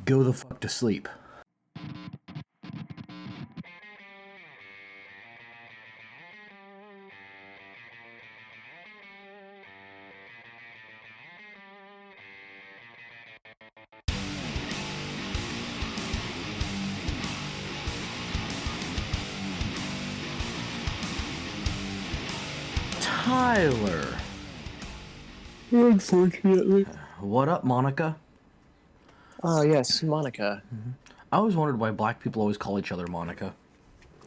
Go the fuck to sleep. Tyler. Unfortunately. What up, Monica? Oh, yes, Monica. I always wondered why black people always call each other Monica.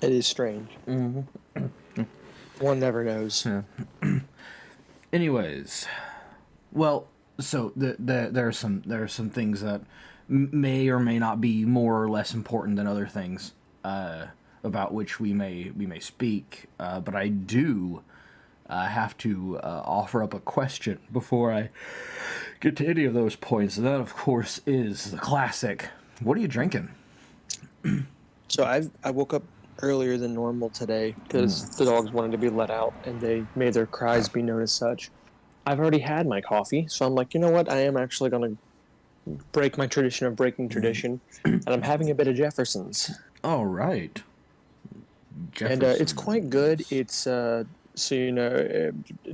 It is strange. One never knows. Yeah. Anyways, well, so there are some things that may or may not be more or less important than other things about which we may speak. But I do have to offer up a question before I get to any of those points. And that, of course, is the classic. What are you drinking? So I woke up earlier than normal today because the dogs wanted to be let out and they made their cries be known as such. I've already had my coffee, so I'm like, you know what? I am actually going to break my tradition of breaking tradition, and I'm having a bit of Jefferson's. All right. And it's quite good. It's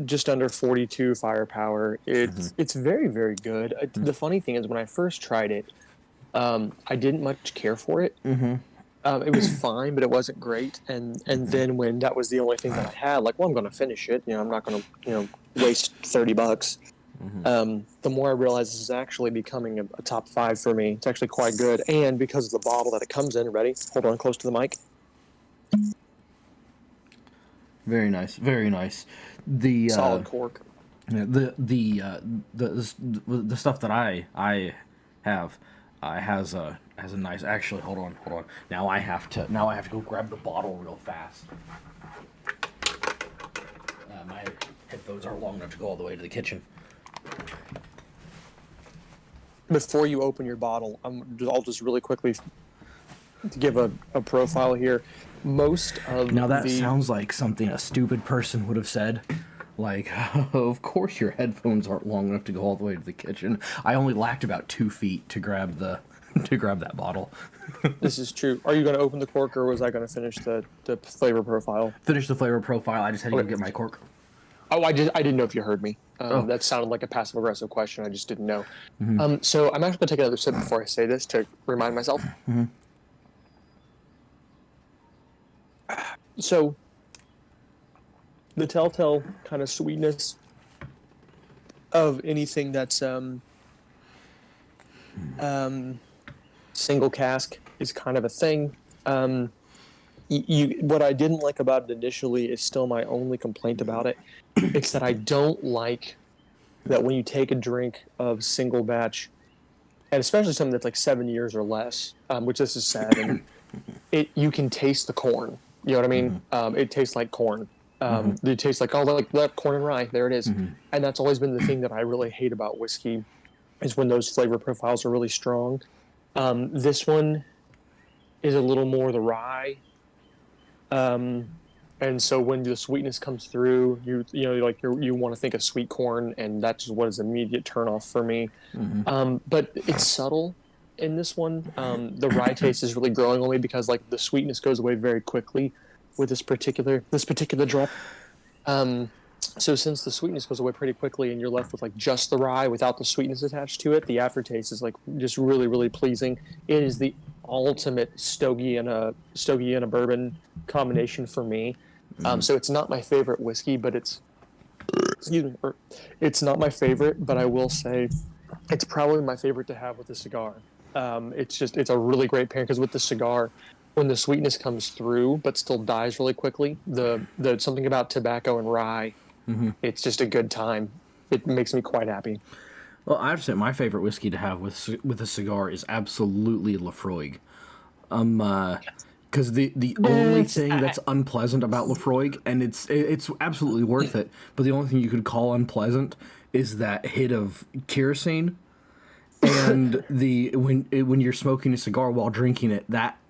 just under 42 firepower. It's very, very good. The funny thing is, when I first tried it, I didn't much care for it. It was fine, but it wasn't great. And then when that was the only thing that I had, like, well, I'm going to finish it. I'm not going to waste $30. The more I realize this is actually becoming a top 5 for me. It's actually quite good, and because of the bottle that it comes in. Ready? Hold on, close to the mic. Very nice, very nice. The solid cork. The stuff that I have has a nice. Actually, hold on. Now I have to go grab the bottle real fast. My headphones aren't long enough to go all the way to the kitchen. Before you open your bottle, I'll just really quickly give a profile here. Most of now that sounds like something a stupid person would have said. Like, of course your headphones aren't long enough to go all the way to the kitchen. I only lacked about 2 feet to grab that bottle. This is true. Are you going to open the cork, or was I going to finish the flavor profile? Finish the flavor profile. I just had to go get my cork. Oh, I didn't know if you heard me. That sounded like a passive-aggressive question. I just didn't know. So I'm actually going to take another sip before I say this to remind myself. So the telltale kind of sweetness of anything that's single cask is kind of a thing. What I didn't like about it initially is still my only complaint about it. It's that I don't like that when you take a drink of single batch, and especially something that's like 7 years or less, which this is sad, and you can taste the corn. You know what I mean? It tastes like corn. It tastes like, like that corn and rye. There it is. And that's always been the thing that I really hate about whiskey, is when those flavor profiles are really strong. This one is a little more the rye. And so when the sweetness comes through, you want to think of sweet corn, and that's what is immediate turnoff for me. But it's subtle in this one. The rye taste is really growing on me because like the sweetness goes away very quickly with this particular drop. So since the sweetness goes away pretty quickly and you're left with like just the rye without the sweetness attached to it, the aftertaste is like just really, really pleasing. It is the ultimate stogie and a bourbon combination for me. So it's not my favorite whiskey, but it's not my favorite, but I will say it's probably my favorite to have with a cigar. It's a really great pairing because with the cigar, when the sweetness comes through but still dies really quickly, the something about tobacco and rye, it's just a good time. It makes me quite happy. Well, I have to say my favorite whiskey to have with a cigar is absolutely Lafroig. Because the only thing that's unpleasant about Lafroig, and it's absolutely worth it, but the only thing you could call unpleasant is that hit of kerosene, and when you're smoking a cigar while drinking it,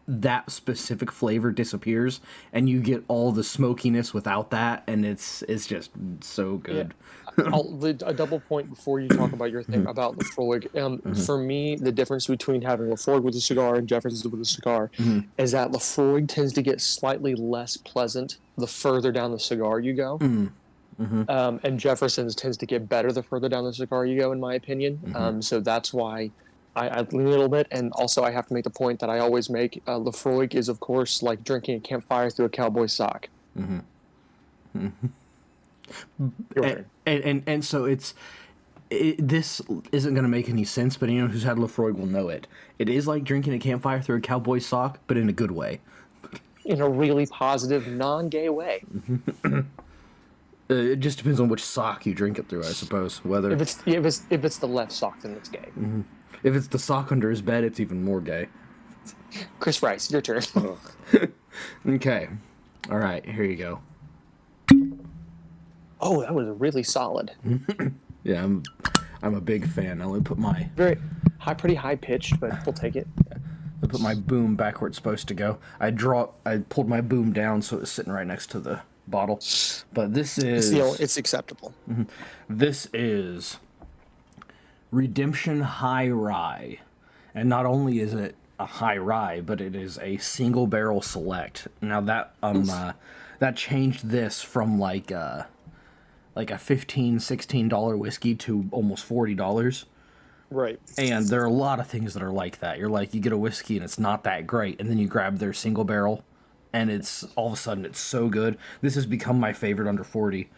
that specific flavor disappears, and you get all the smokiness without that, and it's just so good. A double point before you talk about your thing about Lefroy. For me, the difference between having Lefroy with a cigar and Jefferson's with a cigar is that Lefroy tends to get slightly less pleasant the further down the cigar you go. And Jefferson's tends to get better the further down the cigar you go, in my opinion. So that's why I lean a little bit. And also, I have to make the point that I always make. Lefroy is, of course, like drinking a campfire through a cowboy sock. And so this isn't going to make any sense, but anyone who's had Lefroy will know it. It is like drinking a campfire through a cowboy sock, but in a good way. In a really positive, non-gay way. It just depends on which sock you drink it through, I suppose. Whether if it's the left sock, then it's gay. If it's the sock under his bed, it's even more gay. Chris Rice, your turn. Okay, all right, here you go. Oh, that was really solid. Yeah, I'm a big fan. Now let me put my pretty high pitched, but we'll take it. I put my boom back where it's supposed to go. I pulled my boom down so it's sitting right next to the bottle. But this is it's acceptable. This is Redemption High Rye, and not only is it a high rye, but it is a single barrel select. Now that changed this from like a $15-16 whiskey to almost $40. Right. And there are a lot of things that are like that. You're like, you get a whiskey and it's not that great, and then you grab their single barrel and it's all of a sudden it's so good. This has become my favorite under 40.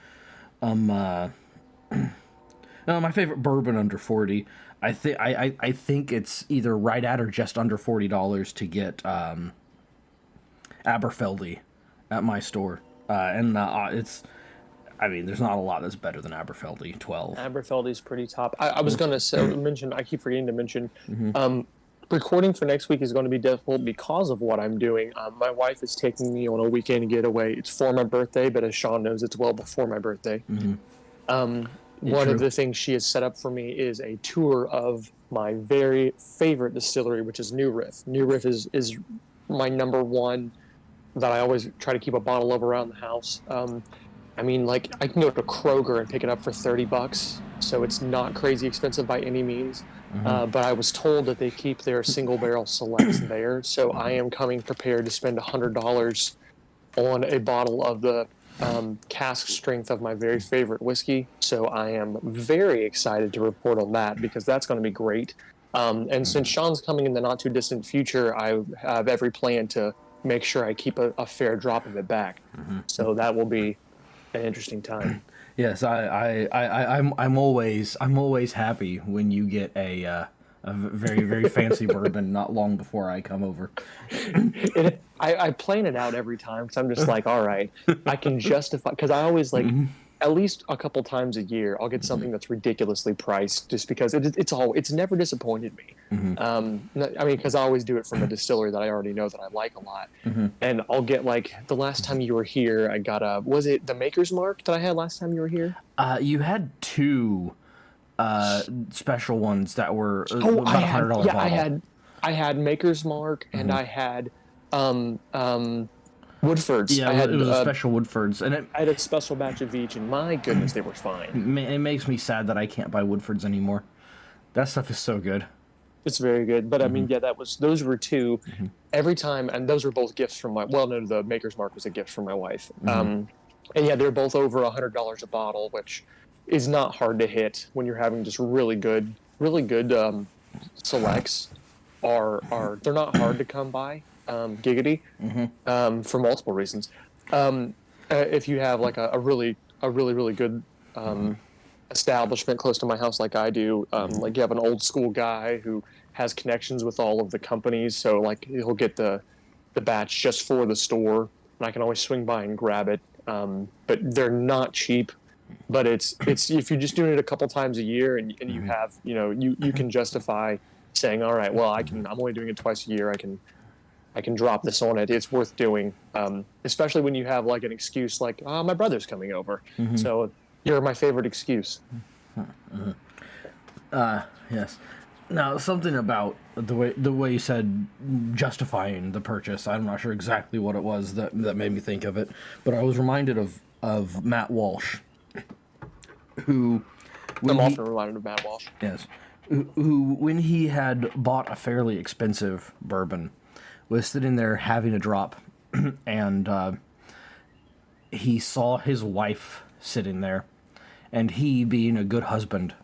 My favorite bourbon under 40. I think it's either right at or just under $40 to get Aberfeldy at my store. It's, I mean, there's not a lot that's better than Aberfeldy 12. Aberfeldy's pretty top. I was going to mention, I keep forgetting to mention, recording for next week is going to be difficult because of what I'm doing. My wife is taking me on a weekend getaway. It's for my birthday, but as Sean knows, it's well before my birthday. One of the things she has set up for me is a tour of my very favorite distillery, which is New Riff. New Riff is my number one that I always try to keep a bottle of around the house. I mean, like, I can go to Kroger and pick it up for $30, so it's not crazy expensive by any means. But I was told that they keep their single barrel selects there, so I am coming prepared to spend $100 on a bottle of the cask strength of my very favorite whiskey. So I am very excited to report on that because that's going to be great. And since Sean's coming in the not too distant future, I have every plan to make sure I keep a fair drop of it back. So that will be an interesting time. Yes, I'm always happy when you get a very, very fancy bourbon not long before I come over. I plan it out every time because I'm just like, all right, I can justify, because I always like at least a couple times a year I'll get something that's ridiculously priced just because it's never disappointed me. I mean, because I always do it from a distillery that I already know that I like a lot. And I'll get, like, the last time you were here, I got was it the Maker's Mark that I had last time you were here? You had two special ones that were about $100 bottle. I had Maker's Mark and I had Woodford's. Yeah, it was a special Woodford's, and I had a special batch of each, and my goodness, they were fine. It makes me sad that I can't buy Woodford's anymore. That stuff is so good. It's very good, but I mean, yeah, those were two. Every time, and those were both gifts from the Maker's Mark was a gift from my wife. And yeah, they're both over $100 a bottle, which is not hard to hit when you're having just really good selects. They're not hard to come by. Giggity, for multiple reasons. If you have like a really good establishment close to my house like I do, like you have an old school guy who has connections with all of the companies, so like he'll get the batch just for the store, and I can always swing by and grab it. But they're not cheap. But it's if you're just doing it a couple times a year and you have, you can justify saying, all right, well, I'm only doing it twice a year. I can drop this on it. It's worth doing, especially when you have like an excuse like, my brother's coming over. So you're my favorite excuse. Yes. Now, something about the way you said justifying the purchase, I'm not sure exactly what it was that made me think of it, but I was reminded of Matt Walsh. who, when I'm he, often reminded of Matt Walsh. yes, who, when he had bought a fairly expensive bourbon, was sitting there having a drop, and he saw his wife sitting there, and he, being a good husband,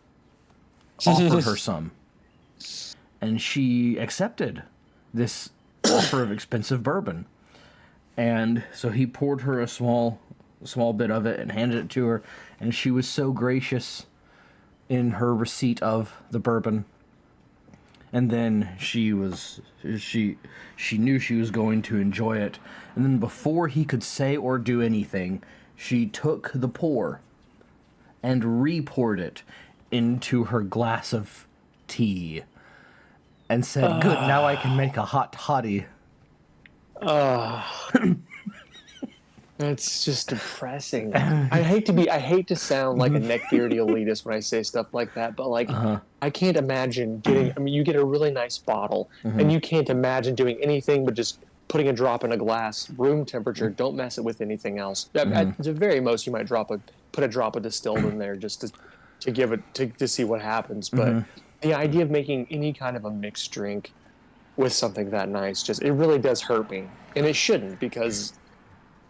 offered her some, and she accepted this offer of expensive bourbon. And so he poured her a small bit of it and handed it to her, and she was so gracious in her receipt of the bourbon. And then she knew she was going to enjoy it. And then before he could say or do anything, she took the pour and re-poured it into her glass of tea and said, "Good, now I can make a hot toddy." It's just depressing. I hate to sound like a neckbeardy elitist when I say stuff like that, but like, I can't imagine getting, I mean, you get a really nice bottle, and you can't imagine doing anything but just putting a drop in a glass, room temperature, don't mess it with anything else. At the very most, you might put a drop of distilled in there just to give it, to see what happens. But the idea of making any kind of a mixed drink with something that nice, it really does hurt me. And it shouldn't, because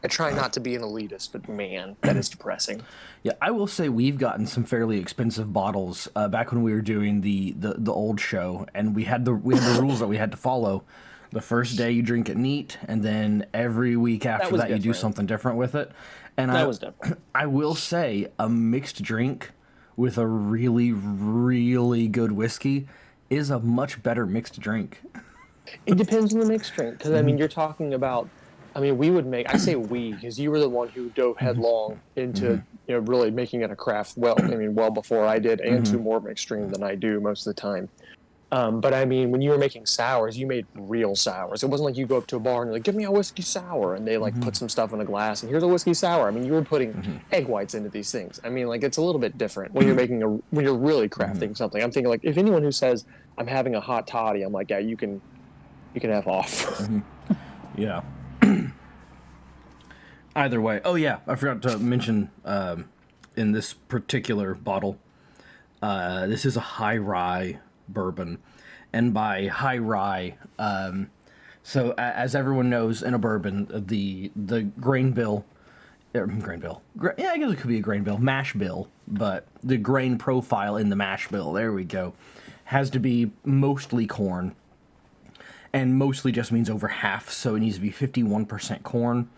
I try not to be an elitist, but man, that is depressing. Yeah, I will say we've gotten some fairly expensive bottles back when we were doing the old show, and we had the rules that we had to follow. The first day you drink it neat, and then every week after that you do something different with it. And that was different. I will say a mixed drink with a really, really good whiskey is a much better mixed drink. It depends on the mixed drink, because I mean, you're talking about. I mean, I say we, because you were the one who dove headlong into, really making it a craft well before I did, and to more extreme than I do most of the time. But I mean, when you were making sours, you made real sours. It wasn't like you go up to a bar and you're like, "Give me a whiskey sour," and they put some stuff in a glass, and here's a whiskey sour. I mean, you were putting egg whites into these things. I mean, like, it's a little bit different when you're really crafting something. I'm thinking, like, if anyone who says I'm having a hot toddy, I'm like, yeah, you can F off. Yeah. Either way. Oh, yeah. I forgot to mention in this particular bottle, this is a high rye bourbon. And by high rye, so as everyone knows in a bourbon, the grain bill, yeah, I guess it could be a grain bill, mash bill, but the grain profile in the mash bill, there we go, has to be mostly corn. And mostly just means over half, so it needs to be 51% corn.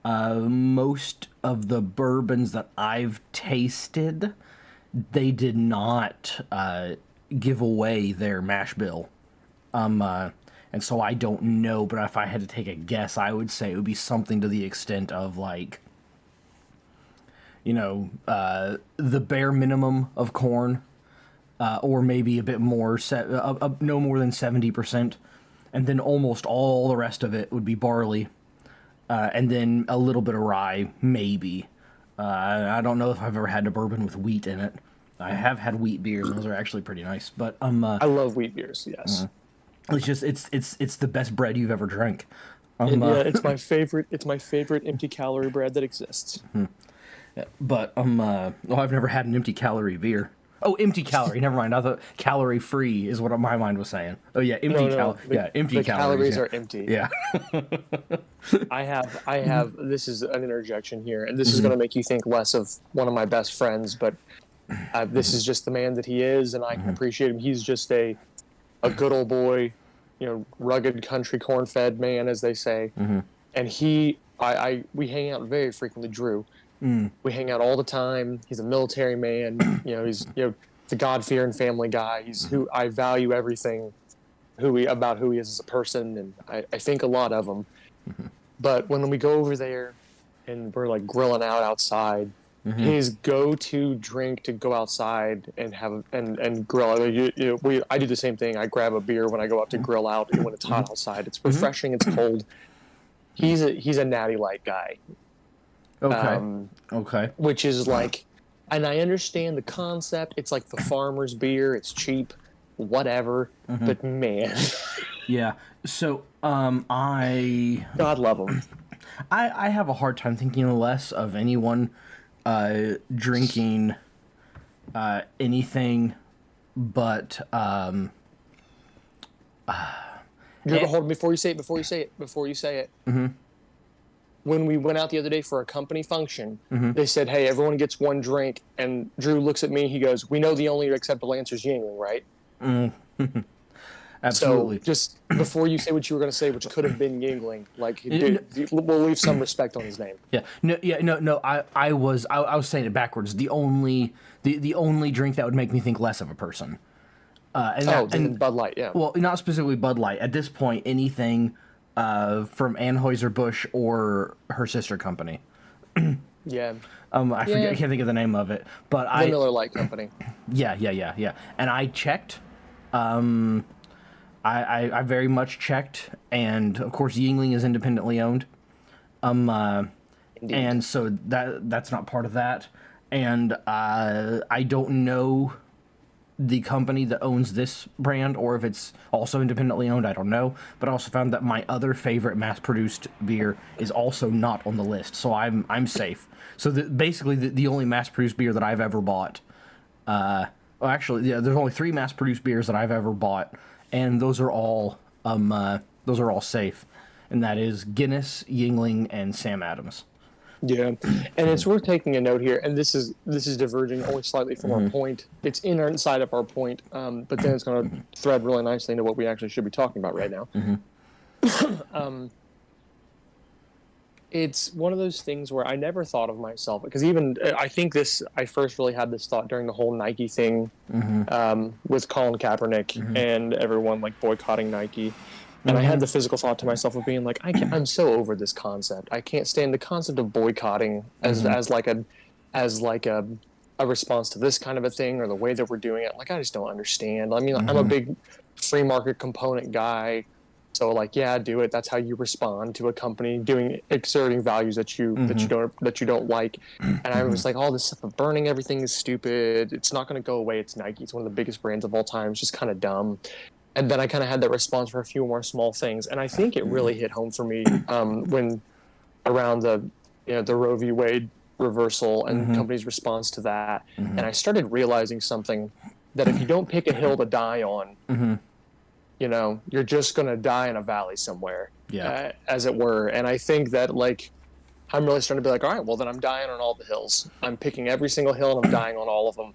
Most of the bourbons that I've tasted, they did not give away their mash bill. And so I don't know, but if I had to take a guess, I would say it would be something to the extent of, like, the bare minimum of corn, or maybe a bit more, no more than 70%. And then almost all the rest of it would be barley. And then a little bit of rye, maybe. I don't know if I've ever had a bourbon with wheat in it. I have had wheat beers, and those are actually pretty nice. But I love wheat beers. Yes, it's just it's the best bread you've ever drank. Yeah, it's my favorite. It's my favorite empty calorie bread that exists. Yeah, but I've never had an empty calorie beer. Oh, empty calorie. Never mind. I thought calorie free is what my mind was saying. Oh yeah, empty empty the calories. Calories are empty. Yeah. I have. This is an interjection here, and this is going to make you think less of one of my best friends, but this is just the man that he is, and I can appreciate him. He's just a good old boy, rugged country corn-fed man, as they say. And we hang out very frequently. Drew. We hang out all the time. He's a military man. He's the God-fearing family guy. He's who I value everything about who he is as a person, and I think a lot of him. But when we go over there and we're like grilling out outside, his go-to drink to go outside and have and grill. I do the same thing. I grab a beer when I go out to grill out when it's hot outside. It's refreshing. It's cold. He's a Natty Light guy. Okay. Which is like, and I understand the concept. It's like the farmer's beer. It's cheap, whatever. But man, yeah. So God love him. I have a hard time thinking less of anyone drinking anything but Hold on, before you say it. Mm-hmm. When we went out the other day for a company function, Mm-hmm. they said, "Hey, everyone gets one drink." And Drew looks at me. He goes, "We know the only acceptable answer is Yingling, right?" Absolutely. So just before you say what you were going to say, which could have been Yingling, like, dude, we'll leave some respect on his name. No. I was saying it backwards. The only drink that would make me think less of a person. And Bud Light, yeah. Well, not specifically Bud Light. At this point, anything from Anheuser-Busch or her sister company. Yeah. I forget. I can't think of the name of it. But the Miller Lite Company. Yeah. And I checked. I very much checked, and of course Yingling is independently owned. And so that's not part of that. And I don't know the company that owns this brand, or if it's also independently owned, I don't know. But I also found that my other favorite mass-produced beer is also not on the list, so I'm safe. So basically, the only mass-produced beer that I've ever bought, there's only 3 mass-produced beers that I've ever bought, and those are all safe, and that is Guinness, Yingling, and Sam Adams. Yeah, and it's worth taking a note here, and this is diverging only slightly from our point. It's inside of our point, but then it's going to thread really nicely into what we actually should be talking about right now. It's one of those things where I never thought of myself, because even I first really had this thought during the whole Nike thing with Colin Kaepernick and everyone like boycotting Nike. And I had the physical thought to myself of being like, I'm so over this concept. I can't stand the concept of boycotting as like a response to this kind of a thing, or the way that we're doing it. Like, I just don't understand. I mean, I'm a big free market component guy. So like, yeah, do it. That's how you respond to a company exerting values that you don't like. And I was like, all this stuff of burning everything is stupid. It's not going to go away. It's Nike. It's one of the biggest brands of all time. It's just kind of dumb. And then I kind of had that response for a few more small things, and I think it really hit home for me when around the Roe v. Wade reversal and companies' response to that, and I started realizing something, that if you don't pick a hill to die on, you're just going to die in a valley somewhere, as it were. And I think that like I'm really starting to be like, all right, well then I'm dying on all the hills. I'm picking every single hill and I'm dying on all of them.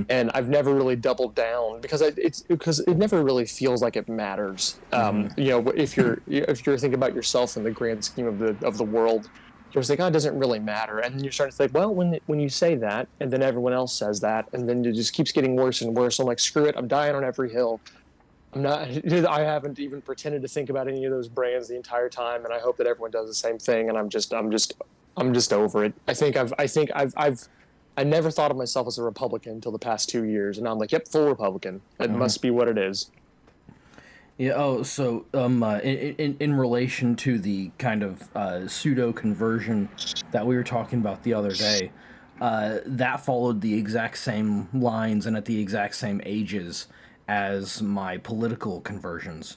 And I've never really doubled down because it never really feels like it matters. If you're thinking about yourself in the grand scheme of the world, you're just like, oh, it doesn't really matter. And then you're starting to think, well, when you say that, and then everyone else says that, and then it just keeps getting worse and worse. I'm like, screw it, I'm dying on every hill. I haven't even pretended to think about any of those brands the entire time, and I hope that everyone does the same thing. And I'm just over it. I never thought of myself as a Republican until the past 2 years, and now I'm like, yep, full Republican. It must be what it is. Yeah. Oh, so in relation to the kind of pseudo conversion that we were talking about the other day, that followed the exact same lines and at the exact same ages as my political conversions.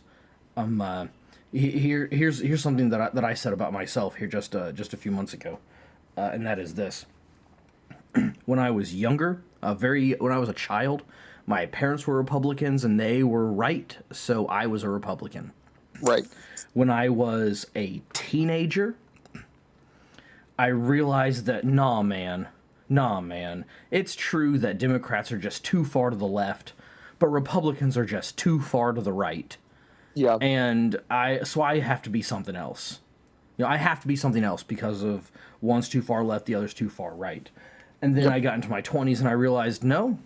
Here's something that I said about myself here just a few months ago, and that is this. When I was younger, when I was a child, my parents were Republicans and they were right, so I was a Republican. Right. When I was a teenager, I realized that nah man, it's true that Democrats are just too far to the left, but Republicans are just too far to the right. Yeah. And I have to be something else. I have to be something else because of one's too far left, the other's too far right. And then I got into my 20s and I realized, no,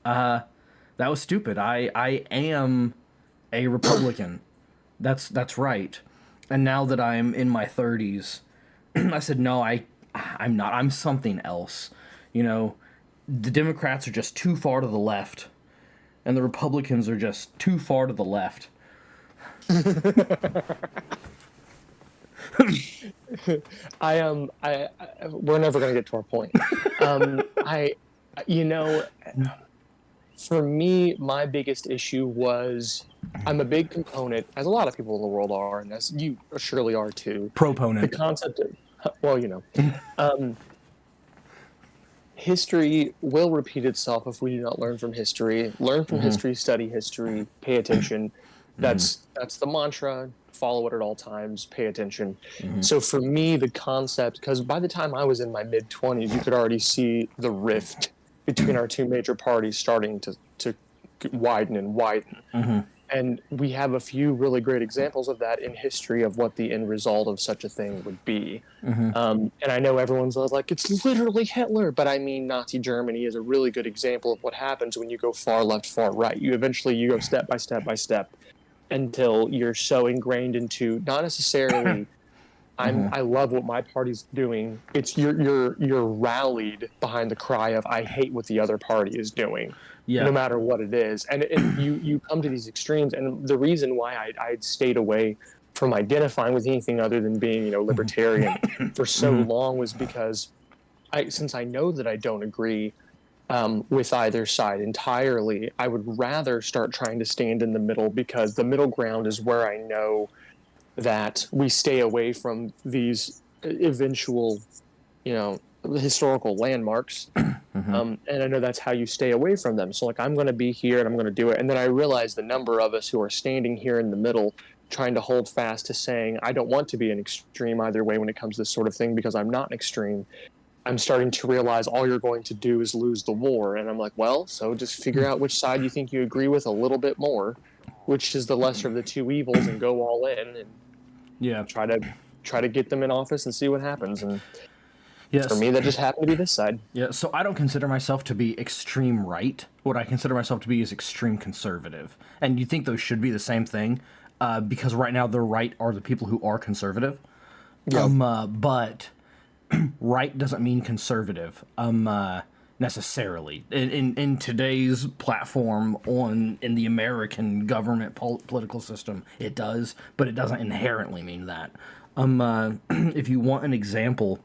that was stupid. I am a Republican. That's right. And now that I'm in my 30s, I said, no, I'm not. I'm something else. The Democrats are just too far to the left, and the Republicans are just too far to the left. We're never going to get to our point. For me, my biggest issue was I'm a big component, as a lot of people in the world are, and as you surely are too. Proponent. The concept of, history will repeat itself if we do not learn from history. Learn from history, study history, pay attention. That's the mantra. Follow it at all times. Pay attention. So for me, the concept, because by the time I was in my mid-20s, you could already see the rift between our two major parties starting to widen and widen. And we have a few really great examples of that in history of what the end result of such a thing would be. And I know everyone's like, it's literally Hitler, but I mean, Nazi Germany is a really good example of what happens when you go far left, far right. You go step by step by step until you're so ingrained into not necessarily. I love what my party's doing. It's you're rallied behind the cry of I hate what the other party is doing. Yeah. No matter what it is. And you come to these extremes. And the reason why I'd stayed away from identifying with anything other than being, libertarian for so long was because since I know that I don't agree with either side entirely, I would rather start trying to stand in the middle, because the middle ground is where I know that we stay away from these eventual, historical landmarks. And I know that's how you stay away from them. So I'm going to be here and I'm going to do it. And then I realize the number of us who are standing here in the middle, trying to hold fast to saying, I don't want to be an extreme either way when it comes to this sort of thing, because I'm not an extreme. I'm starting to realize all you're going to do is lose the war. And I'm like, well, so just figure out which side you think you agree with a little bit more, which is the lesser of the two evils, and go all in and try to get them in office and see what happens. And Yes. for me, that just happened to be this side. Yeah, so I don't consider myself to be extreme right. What I consider myself to be is extreme conservative. And you think those should be the same thing, because right now the right are the people who are conservative. Yeah. But right doesn't mean conservative necessarily. In today's platform in the American government political system, it does, but it doesn't inherently mean that. If you want an example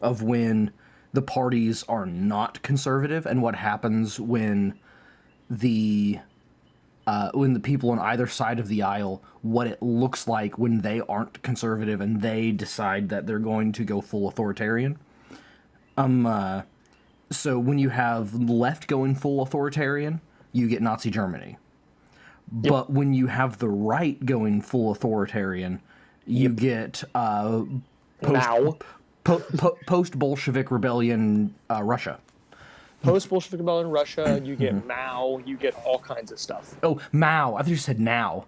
of when the parties are not conservative and what happens when the people on either side of the aisle, what it looks like when they aren't conservative and they decide that they're going to go full authoritarian. So when you have left going full authoritarian, you get Nazi Germany. Yep. But when you have the right going full authoritarian, you get post-Bolshevik rebellion Russia. Post-Bolshevik rebellion Russia, you get Mao, you get all kinds of stuff. Oh, Mao. I thought you said now.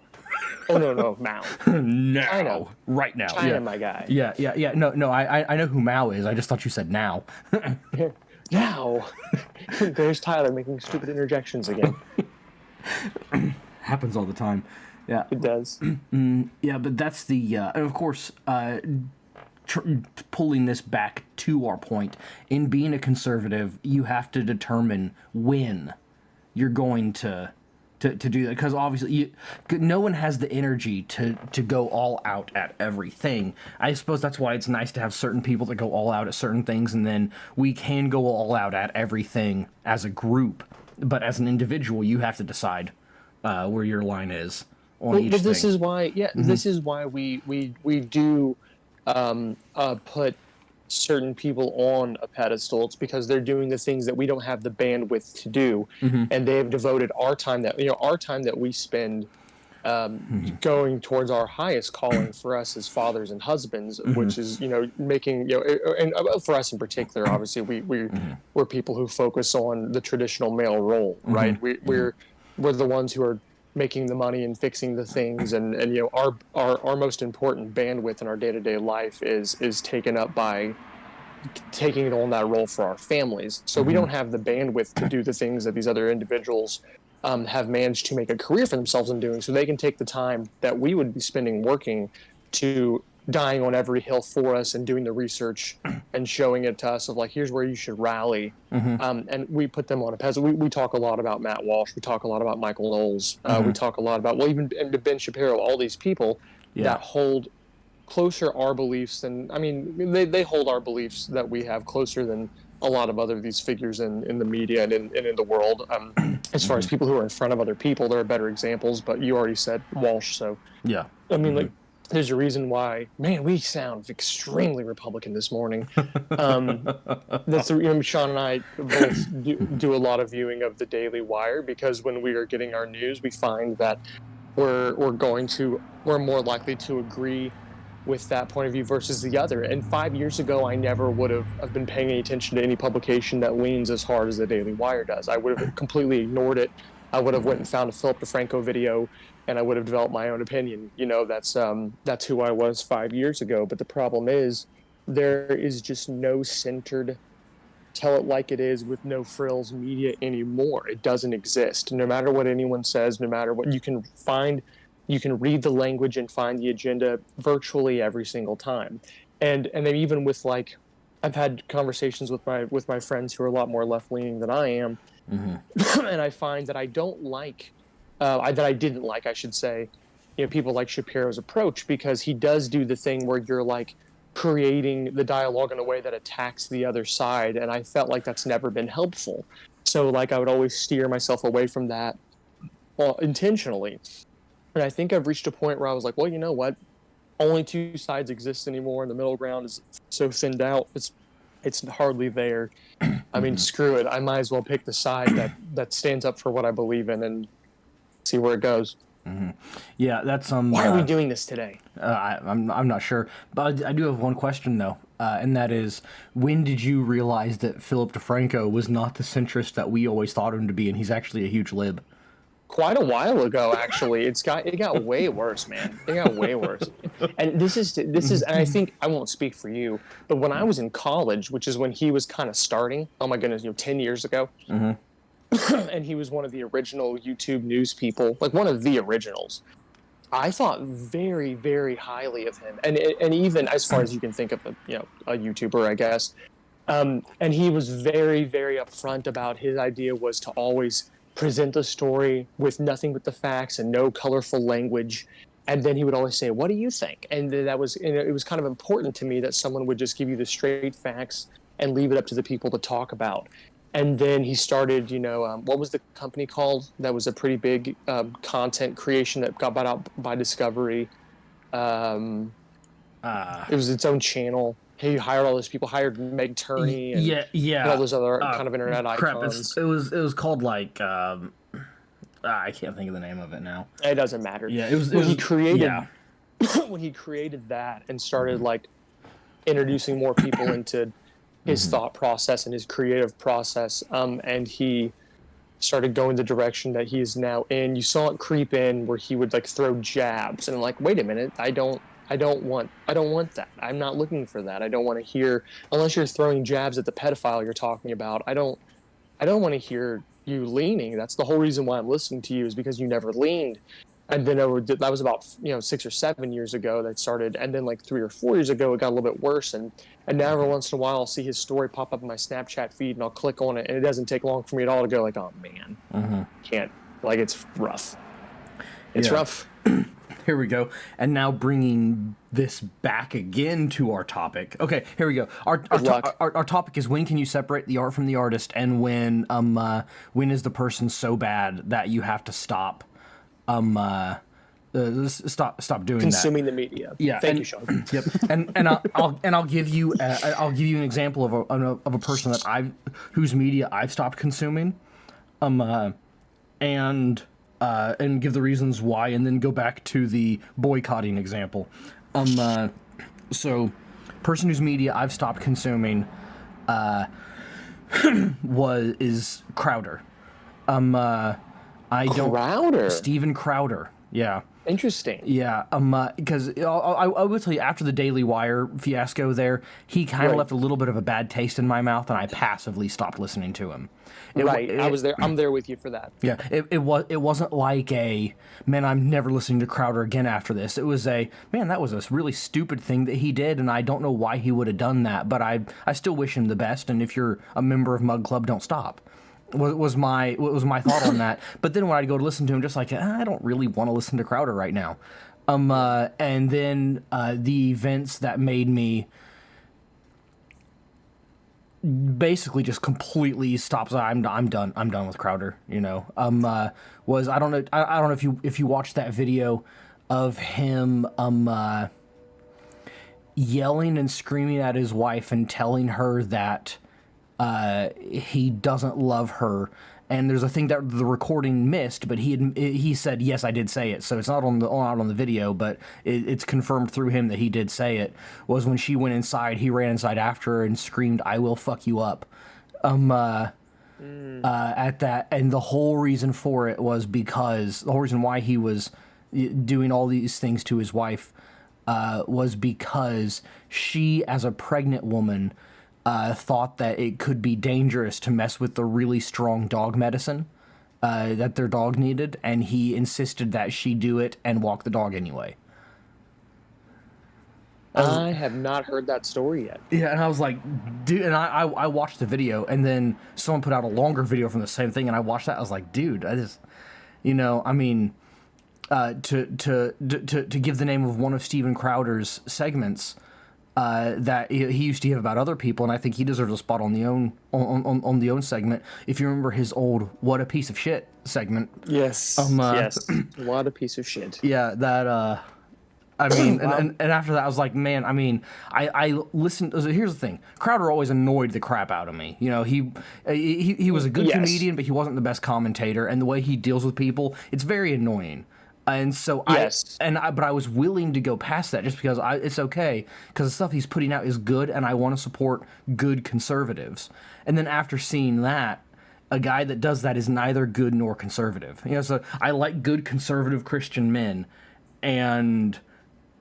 Oh, no, Mao. Now. China. Right now. China, yeah. my guy. Yeah. No, I know who Mao is. I just thought you said now. Now. There's Tyler making stupid interjections again. Happens all the time. Yeah. It does. Yeah, but that's the... and of course, pulling this back to our point, in being a conservative, you have to determine when you're going to do that, because obviously no one has the energy to go all out at everything. I suppose that's why it's nice to have certain people that go all out at certain things, and then we can go all out at everything as a group, but as an individual you have to decide where your line is on each thing. But this is why, this is why we do put certain people on a pedestal. It's because they're doing the things that we don't have the bandwidth to do, and they have devoted our time that we spend going towards our highest calling for us as fathers and husbands, which is making and for us in particular, obviously we're people who focus on the traditional male role, right? We're the ones who are making the money and fixing the things, and our most important bandwidth in our day-to-day life is taken up by taking on that role for our families. So we don't have the bandwidth to do the things that these other individuals have managed to make a career for themselves in doing, so they can take the time that we would be spending working to dying on every hill for us and doing the research and showing it to us of here's where you should rally. And we put them on a pedestal. We talk a lot about Matt Walsh. We talk a lot about Michael Knowles. We talk a lot about, even Ben Shapiro, all these people that hold closer our beliefs than, they hold our beliefs that we have closer than a lot of other these figures in the media and in the world. As far as people who are in front of other people, there are better examples, but you already said Walsh, so. Yeah. there's a reason why. Man, we sound extremely Republican this morning. Um, that's the Sean and I both do a lot of viewing of the Daily Wire because when we are getting our news, we find that we're more likely to agree with that point of view versus the other. And 5 years ago, I never would have been paying any attention to any publication that leans as hard as the Daily Wire does. I would have completely ignored it. I would have went and found a Philip DeFranco video, and I would have developed my own opinion. That's who I was 5 years ago. But the problem is, there is just no centered, tell it like it is with no frills media anymore. It doesn't exist. No matter what anyone says, no matter what you can find, you can read the language and find the agenda virtually every single time. And then even with like, I've had conversations with my friends who are a lot more left leaning than I am, and I find that I don't like, that I didn't like, I should say, people like Shapiro's approach, because he does do the thing where you're like creating the dialogue in a way that attacks the other side, and I felt like that's never been helpful. So like I would always steer myself away from that, well, intentionally. And I think I've reached a point where I was like, well, you know what? Only two sides exist anymore, and the middle ground is so thinned out. It's hardly there. I mean, screw it. I might as well pick the side that stands up for what I believe in and see where it goes. Yeah, that's Why are we doing this today? I'm not sure, but I do have one question though, and that is, when did you realize that Philip DeFranco was not the centrist that we always thought him to be, and he's actually a huge lib? Quite a while ago, actually. It got way worse, man. It got way worse. And this is, and I think I won't speak for you, but when I was in college, which is when he was kind of starting, oh my goodness, 10 years ago, and he was one of the original YouTube news people, like one of the originals. I thought very, very highly of him, and even as far as you can think of a YouTuber, I guess. And he was very, very upfront about his idea was to always present a story with nothing but the facts and no colorful language. And then he would always say, "What do you think?" And it was kind of important to me that someone would just give you the straight facts and leave it up to the people to talk about. And then he started, what was the company called? That was a pretty big content creation that got bought out by Discovery. It was its own channel. He hired all those people, hired Meg Turney and all those other kind of internet icons. It was called like, I can't think of the name of it now. It doesn't matter. Yeah, when he created that and started like introducing more people into his thought process and his creative process, and he started going the direction that he is now in. You saw it creep in where he would like throw jabs, and I'm like, wait a minute, I don't want that. I'm not looking for that. I don't want to hear, unless you're throwing jabs at the pedophile you're talking about. I don't want to hear you leaning. That's the whole reason why I'm listening to you, is because you never leaned. And then that was about 6 or 7 years ago that started, and then like 3 or 4 years ago it got a little bit worse. And now every once in a while I'll see his story pop up in my Snapchat feed, and I'll click on it, and it doesn't take long for me at all to go like, oh man, can't, like, it's rough. It's rough. Here we go. And now bringing this back again to our topic. Okay, here we go. Our topic is, when can you separate the art from the artist, and when is the person so bad that you have to stop stop doing consuming the media. Yeah, thank you, Sean. Yep. And I'll give you an example of a person that whose media I've stopped consuming, and give the reasons why, and then go back to the boycotting example. So, person whose media I've stopped consuming is Crowder. Crowder? Steven Crowder. Yeah. Interesting. Yeah, because I will tell you, after the Daily Wire fiasco there, he kind of left a little bit of a bad taste in my mouth, and I passively stopped listening to him. I was there. I'm there with you for that. Yeah, it wasn't like man, I'm never listening to Crowder again after this. It was man, that was a really stupid thing that he did, and I don't know why he would have done that, but I still wish him the best, and if you're a member of Mug Club, don't stop. Was my thought on that. But then when I go to listen to him, just like, I don't really want to listen to Crowder right now. And then the events that made me basically just completely stop. I'm done. I'm done with Crowder. Was, I don't know if you watched that video of him yelling and screaming at his wife and telling her that he doesn't love her. And there's a thing that the recording missed, but he said, yes, I did say it. So it's not on the video, but it's confirmed through him that he did say it. Was when she went inside, he ran inside after her and screamed, "I will fuck you up." At that, and the whole reason for it was because the whole reason why he was doing all these things to his wife was because she, as a pregnant woman, thought that it could be dangerous to mess with the really strong dog medicine that their dog needed, and he insisted that she do it and walk the dog anyway. I have not heard that story yet. Yeah, and I was like, dude, and I watched the video, and then someone put out a longer video from the same thing, and I watched that. I was like, dude, I just, I mean, to give the name of one of Steven Crowder's segments that he used to give about other people, and I think he deserves a spot on the own segment. If you remember his old "What a Piece of Shit" segment, yes, yes, what a piece of shit. Yeah, that. I mean, and after that, I was like, man, I mean, I listened. Here's the thing: Crowder always annoyed the crap out of me. He was a good comedian, but he wasn't the best commentator, and the way he deals with people, it's very annoying. And so but I was willing to go past that just because it's okay, because the stuff he's putting out is good, and I want to support good conservatives. And then after seeing that, a guy that does that is neither good nor conservative. So I like good conservative Christian men, and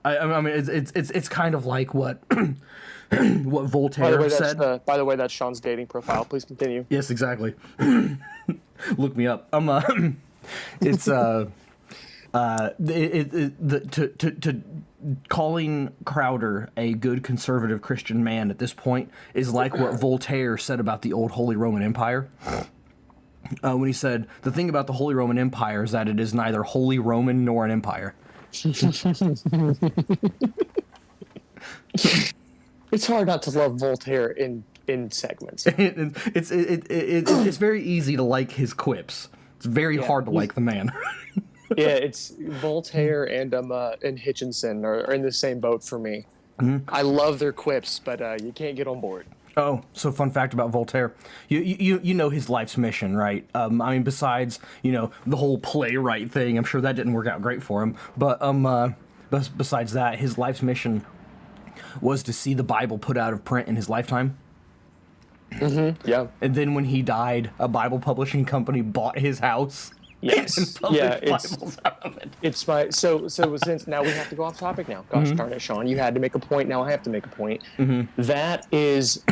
I mean it's kind of like what what Voltaire said. By the way, that's Sean's dating profile. Please continue. Yes, exactly. Look me up. It's calling Crowder a good conservative Christian man at this point is like what Voltaire said about the old Holy Roman Empire. When he said, the thing about the Holy Roman Empire is that it is neither Holy Roman nor an empire. It's hard not to love Voltaire in segments. It's very easy to like his quips. It's very hard to like the man. Yeah, it's Voltaire and Hitchinson are in the same boat for me. Mm-hmm. I love their quips, but you can't get on board. Oh, so fun fact about Voltaire. You know his life's mission, right? I mean, besides, the whole playwright thing, I'm sure that didn't work out great for him. But besides that, his life's mission was to see the Bible put out of print in his lifetime. Mm-hmm. Yeah. And then when he died, a Bible publishing company bought his house. Yes. Yeah. It's my so since now we have to go off topic now. Gosh darn it, Sean! You had to make a point. Now I have to make a point. Mm-hmm. That is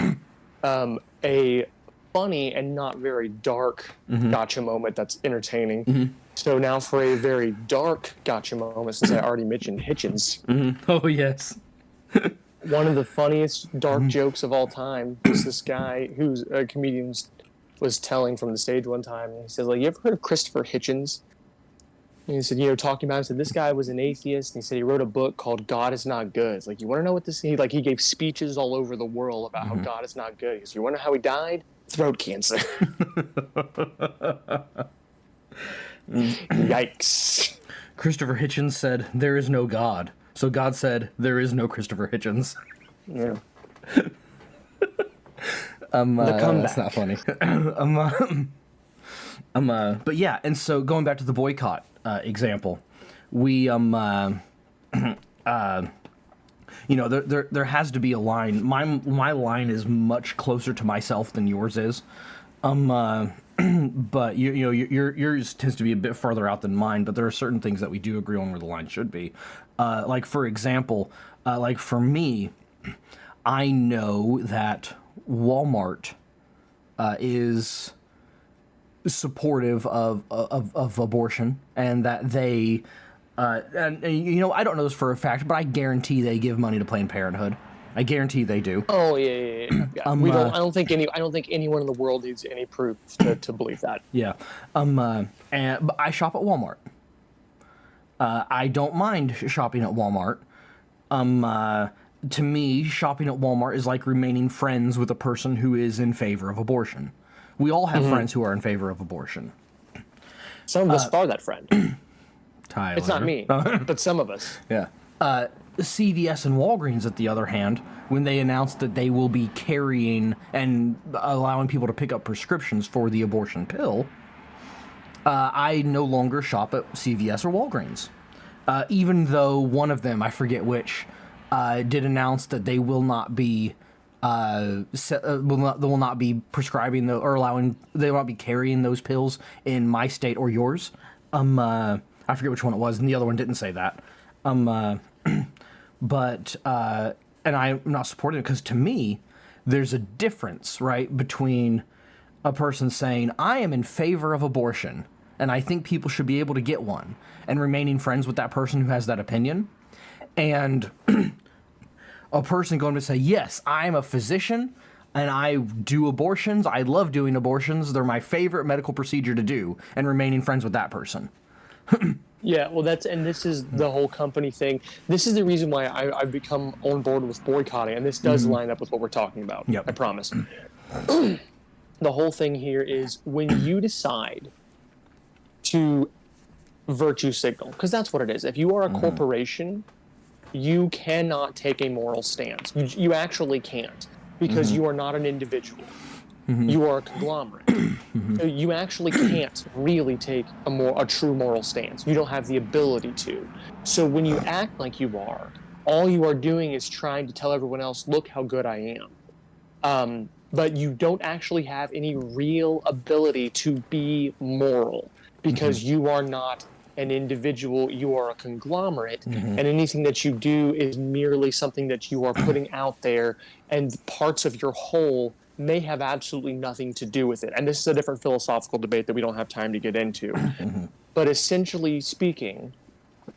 a funny and not very dark gotcha moment. That's entertaining. Mm-hmm. So now for a very dark gotcha moment, since I already mentioned Hitchens. Mm-hmm. Oh yes. One of the funniest dark jokes of all time is this guy who's a comedian was telling from the stage one time. And he says, you ever heard of Christopher Hitchens? And he said, talking about him, said this guy was an atheist, and he said he wrote a book called God Is Not Good. It's like, you want to know what this is? He gave speeches all over the world about how God is not good. He said, you want to know how he died? Throat cancer. Yikes. Christopher Hitchens said, there is no God. So God said, there is no Christopher Hitchens. Yeah. That's not funny. But yeah, and so going back to the boycott example, we there has to be a line. My line is much closer to myself than yours is. But yours tends to be a bit farther out than mine. But there are certain things that we do agree on where the line should be. Like for example, like for me, I know that Walmart is supportive of abortion, and that they I don't know this for a fact, but I guarantee they give money to Planned Parenthood. I guarantee they do. Oh yeah. I don't think anyone in the world needs any proof to believe that. Yeah. But I shop at Walmart. I don't mind shopping at Walmart. To me, shopping at Walmart is like remaining friends with a person who is in favor of abortion. We all have friends who are in favor of abortion. Some of us are that friend. Tyler. It's not me, but some of us. Yeah. CVS and Walgreens, at the other hand, when they announced that they will be carrying and allowing people to pick up prescriptions for the abortion pill, I no longer shop at CVS or Walgreens. Even though one of them, I forget which, did announce that they will not be will not be prescribing or allowing, they will not be carrying those pills in my state or yours. I forget which one it was, and the other one didn't say that. But and I'm not supporting it because to me, there's a difference, right, between a person saying, I am in favor of abortion, and I think people should be able to get one, and remaining friends with that person who has that opinion, and a person going to say, yes, I'm a physician, and I do abortions, I love doing abortions, they're my favorite medical procedure to do, and remaining friends with that person. Yeah, well, this is the whole company thing. This is the reason why I've become on board with boycotting, and this does line up with what we're talking about. Yep. I promise. The whole thing here is when you decide to virtue signal, because that's what it is. If you are a corporation, you cannot take a moral stance. You actually can't, because you are not an individual. You are a conglomerate. So you actually can't really take a true moral stance. You don't have the ability to. So when you act like you are, all you are doing is trying to tell everyone else, look how good I am. But you don't actually have any real ability to be moral, because you are not an individual, you are a conglomerate, and anything that you do is merely something that you are putting out there, and parts of your whole may have absolutely nothing to do with it. And this is a different philosophical debate that we don't have time to get into. But essentially speaking,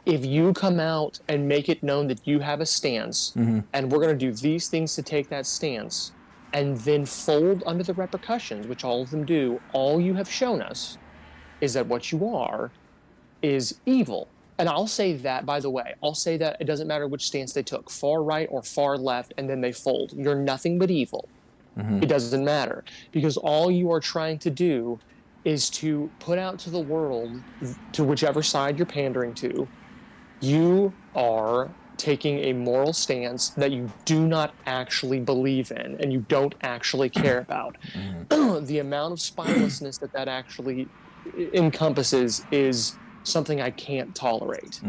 if you come out and make it known that you have a stance, and we're going to do these things to take that stance, and then fold under the repercussions, which all of them do, all you have shown us is that what you are is evil. And I'll say that, by the way, I'll say that it doesn't matter which stance they took, far right or far left, and then they fold. You're nothing but evil. It doesn't matter, because all you are trying to do is to put out to the world, to whichever side you're pandering to, you are taking a moral stance that you do not actually believe in and you don't actually care about. The amount of spinelessness that actually encompasses is something I can't tolerate.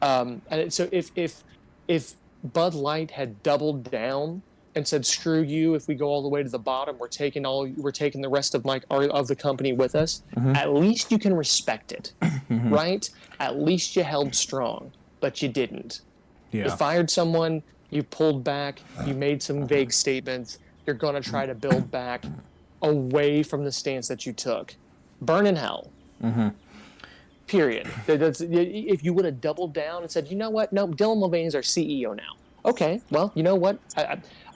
And so if Bud Light had doubled down and said, "Screw you! If we go all the way to the bottom, we're taking the rest of the company with us." At least you can respect it, right? At least you held strong, but you didn't. Yeah. You fired someone, you pulled back, you made some vague statements. You're going to try to build back away from the stance that you took. Burn in hell. Period. If you would have doubled down and said, you know what? No, Dylan Mulvaney's our CEO now. Okay, well, you know what?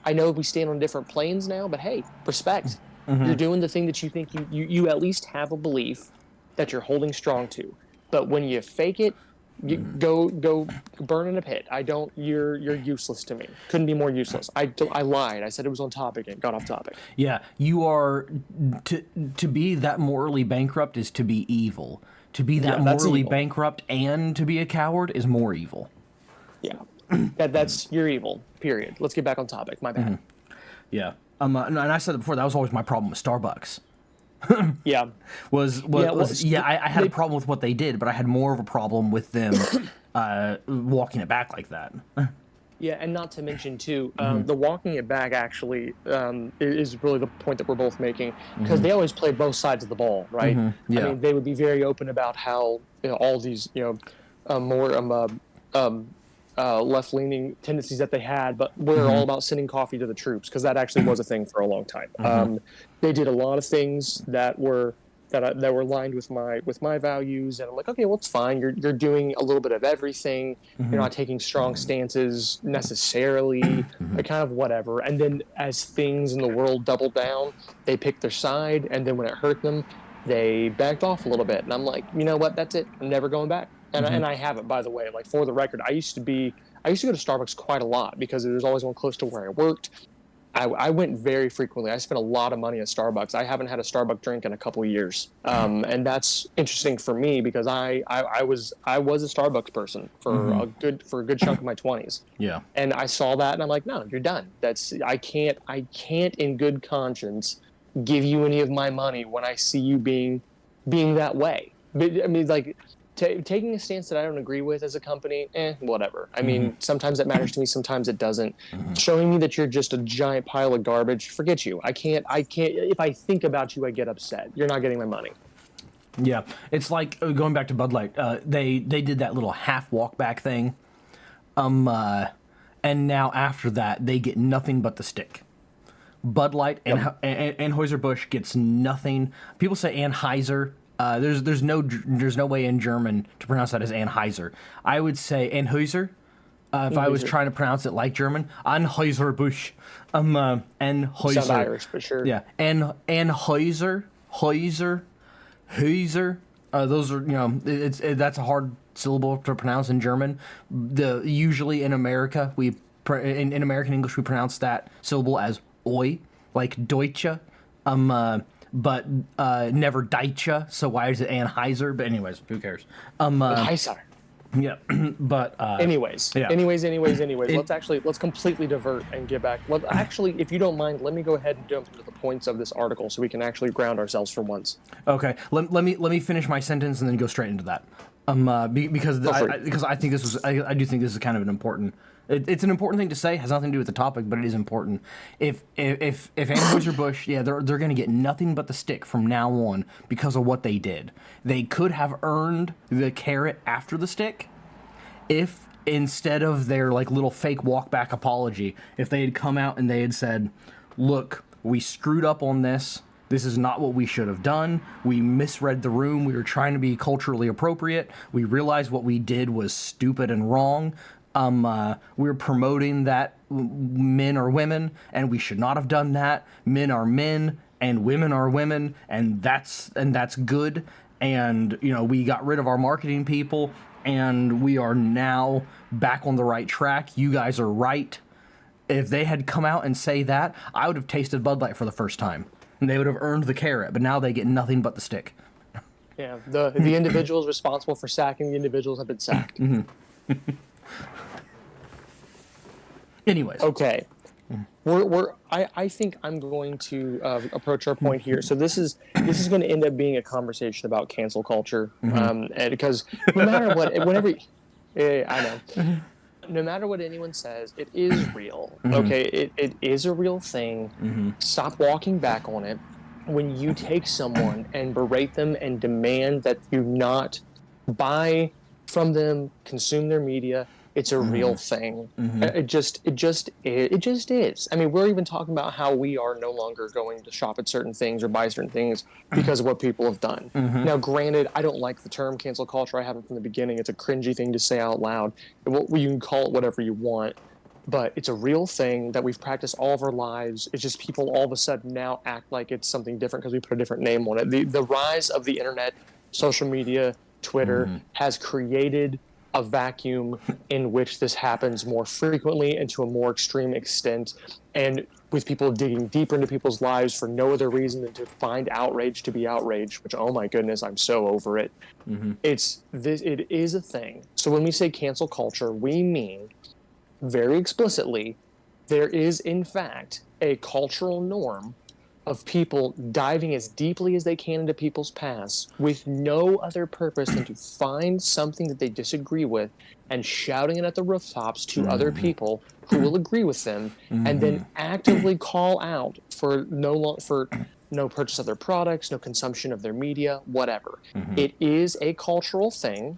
I know we stand on different planes now, but hey, respect. You're doing the thing that you think you at least have a belief that you're holding strong to. But when you fake it, you go burn in a pit. You're useless to me. Couldn't be more useless. I lied. I said it was on topic and got off topic. Yeah, you are, to be that morally bankrupt is to be evil. To be that morally bankrupt and to be a coward is more evil. Yeah. That's you're evil. Period. Let's get back on topic. My bad. Yeah. And I said it before. That was always my problem with Starbucks. Yeah. I had a problem with what they did, but I had more of a problem with them walking it back like that. Yeah, and not to mention too, the walking it back actually is really the point that we're both making, because they always play both sides of the ball, right? Yeah. I mean, they would be very open about how all these more left-leaning tendencies that they had, but we're all about sending coffee to the troops, because that actually was a thing for a long time. They did a lot of things that were aligned with my values, and I'm like, okay, well, it's fine. You're doing a little bit of everything. You're not taking strong stances necessarily, but kind of whatever. And then as things in the world doubled down, they picked their side, and then when it hurt them, they backed off a little bit. And I'm like, you know what? That's it. I'm never going back. And I haven't, by the way. Like, for the record, I used to go to Starbucks quite a lot because there was always one close to where I worked. I went very frequently. I spent a lot of money at Starbucks. I haven't had a Starbucks drink in a couple of years, and that's interesting for me because I was a Starbucks person for a good chunk of my 20s. Yeah. And I saw that, and I'm like, no, you're done. I can't in good conscience give you any of my money when I see you being that way. But, I mean, like, taking a stance that I don't agree with as a company, whatever. I mean, sometimes it matters to me, sometimes it doesn't. Showing me that you're just a giant pile of garbage, forget you. I can't. If I think about you, I get upset. You're not getting my money. Yeah, it's like going back to Bud Light. They did that little half walk back thing, and now after that they get nothing but the stick. Bud Light and Anheuser-Busch gets nothing. People say Anheuser. There's no way in German to pronounce that as Anheuser. I would say Anheuser. If I was trying to pronounce it like German, Anheuser-Busch. Anheuser. Sound Irish, but sure. Yeah, Anheuser, Heuser. Those are, that's a hard syllable to pronounce in German. Usually in America, in American English we pronounce that syllable as oi, like Deutsche. But never Deutsche, so why is it Anheuser? But anyways, who cares? Anheuser. Yeah, but anyways, yeah. Let's completely divert and get back. Actually, if you don't mind, let me go ahead and jump into the points of this article so we can actually ground ourselves for once. Okay, let me finish my sentence and then go straight into that. Because I think I do think this is kind of an important. It's an important thing to say. Has nothing to do with the topic, but it is important. If Anheuser-Busch, they're going to get nothing but the stick from now on because of what they did. They could have earned the carrot after the stick if instead of their like little fake walk back apology, if they had come out and they had said, "Look, we screwed up on this. This is not what we should have done. We misread the room. We were trying to be culturally appropriate. We realized what we did was stupid and wrong. We're promoting that men are women, and we should not have done that. Men are men, and women are women, and that's good. And we got rid of our marketing people, and we are now back on the right track. You guys are right." If they had come out and say that, I would have tasted Bud Light for the first time. And they would have earned the carrot, but now they get nothing but the stick. Yeah, the individuals responsible for sacking the individuals have been sacked. Anyways. Okay. I think I'm going to approach our point here. So this is going to end up being a conversation about cancel culture, and because no matter what, I know. No matter what anyone says, it is real. Okay, it is a real thing. Stop walking back on it. When you take someone and berate them and demand that you not buy from them, consume their media, it's a real thing. It just is. I mean, we're even talking about how we are no longer going to shop at certain things or buy certain things because of what people have done. Now, granted, I don't like the term cancel culture. I have it from the beginning. It's a cringy thing to say out loud. You can call it whatever you want, but it's a real thing that we've practiced all of our lives. It's just people all of a sudden now act like it's something different because we put a different name on it. The rise of the internet, social media, Twitter has created a vacuum in which this happens more frequently and to a more extreme extent, and with people digging deeper into people's lives for no other reason than to find outrage to be outraged, which, oh my goodness, I'm so over it. It is a thing. So when we say cancel culture, we mean very explicitly there is in fact a cultural norm of people diving as deeply as they can into people's pasts with no other purpose than to find something that they disagree with and shouting it at the rooftops to other people who will agree with them, and then actively call out for no purchase of their products, no consumption of their media, whatever. It is a cultural thing.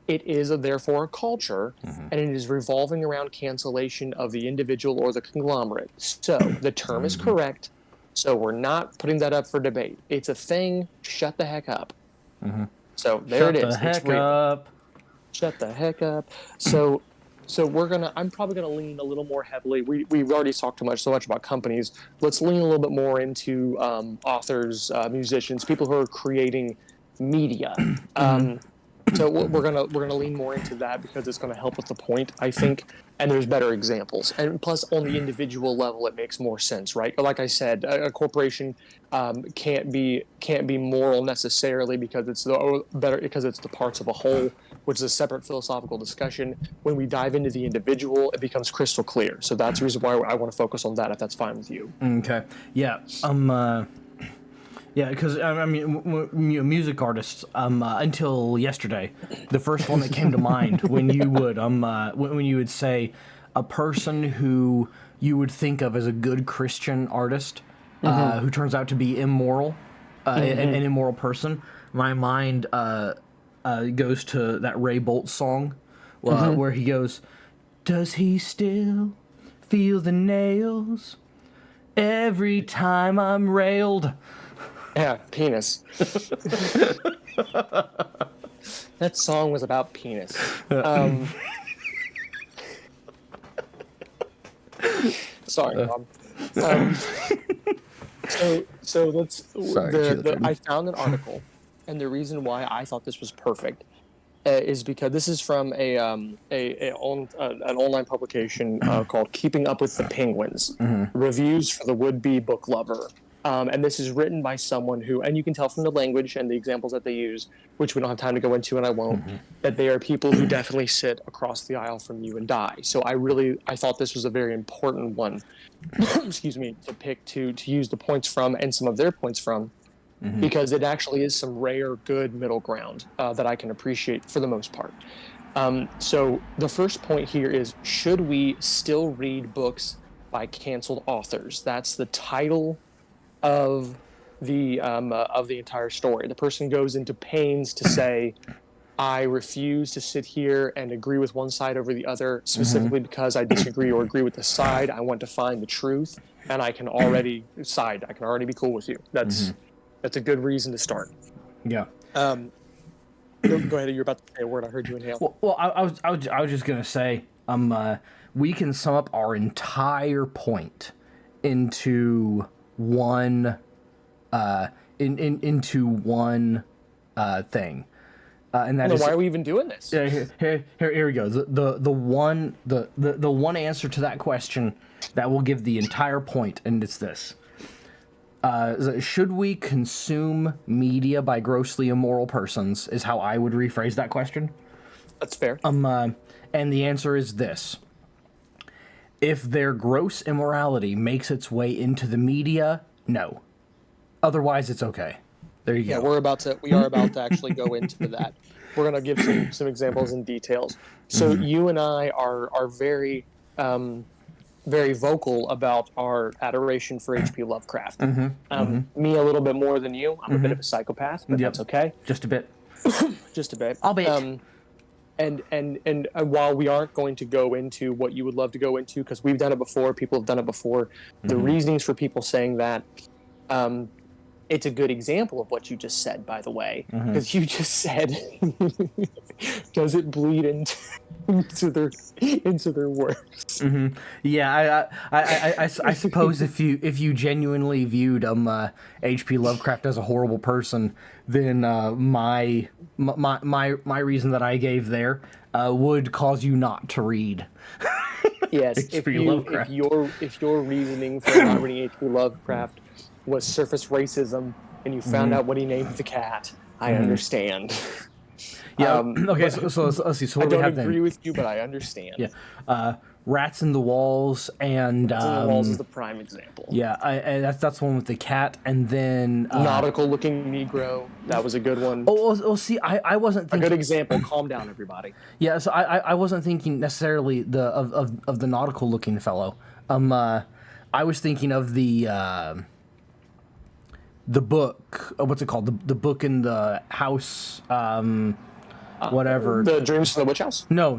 It is therefore a culture, and it is revolving around cancellation of the individual or the conglomerate. So the term is correct. So we're not putting that up for debate. It's a thing. Shut the heck up. So there it is. Shut the heck up. Shut the heck up. So I'm probably gonna lean a little more heavily. We've already talked so much about companies. Let's lean a little bit more into authors, musicians, people who are creating media. So we're gonna lean more into that because it's gonna help with the point, I think. And there's better examples, and plus on the individual level, it makes more sense, right? Like I said, a corporation can't be moral necessarily because it's the parts of a whole, which is a separate philosophical discussion. When we dive into the individual, it becomes crystal clear. So that's the reason why I want to focus on that, if that's fine with you. Okay. Yeah. Yeah, because I mean, music artists. Until yesterday, the first one that came to mind when you would say a person who you would think of as a good Christian artist, who turns out to be immoral, an immoral person. My mind goes to that Ray Boltz song, where he goes, "Does he still feel the nails every time I'm railed?" Yeah, penis. That song was about penis. Sorry, Bob. So let's. I found an article, and the reason why I thought this was perfect is because this is from an online publication called "Keeping Up with the Penguins: Reviews for the Would-Be Book Lover." And this is written by someone who, and you can tell from the language and the examples that they use, which we don't have time to go into, and I won't, that they are people who definitely sit across the aisle from you and die. So I thought this was a very important one, excuse me, to pick to use the points from and some of their points from, because it actually is some rare, good middle ground that I can appreciate for the most part. So the first point here is, should we still read books by canceled authors? That's the title of the entire story. The person goes into pains to say, I refuse to sit here and agree with one side over the other, specifically because I disagree or agree with the side. I want to find the truth, and I can already be cool with you. That's a good reason to start. Yeah. Go ahead. You're about to say a word. I heard you inhale. Well, I was just gonna say, we can sum up our entire point into one into one thing, and that is, why are we even doing this? Here we go. The one answer to that question that will give the entire point, and it's this: should we consume media by grossly immoral persons? Is how I would rephrase that question. That's fair. And the answer is this: if their gross immorality makes its way into the media, no. Otherwise, it's okay. There you go. Yeah, we are about to actually go into that. We're going to give some examples and details. So you and I are very, very vocal about our adoration for H.P. Lovecraft. Me a little bit more than you. I'm a bit of a psychopath, but that's okay. Just a bit. Just a bit. I'll bet. And while we aren't going to go into what you would love to go into, because we've done it before, people have done it before, the reasonings for people saying that, it's a good example of what you just said, by the way, because you just said, does it bleed into their works? Yeah, I suppose if you genuinely viewed H.P. Lovecraft as a horrible person, then my reason that I gave there would cause you not to read. Yes, if your reasoning for not reading H.P. Lovecraft was surface racism, and you found out what he named the cat, I understand. Yeah. Okay. So let's see. So what do we have then? I don't agree with you, but I understand. Yeah. Rats in the Walls and Rats in the Walls is the prime example. Yeah. That's the one with the cat, and then nautical-looking Negro. That was a good one. Oh, see, I wasn't thinking. A good example. Calm down, everybody. Yeah. So I wasn't thinking necessarily of the nautical-looking fellow. I was thinking of the book. What's it called? The book in the house. Whatever. The Dreams from the Witch House? No.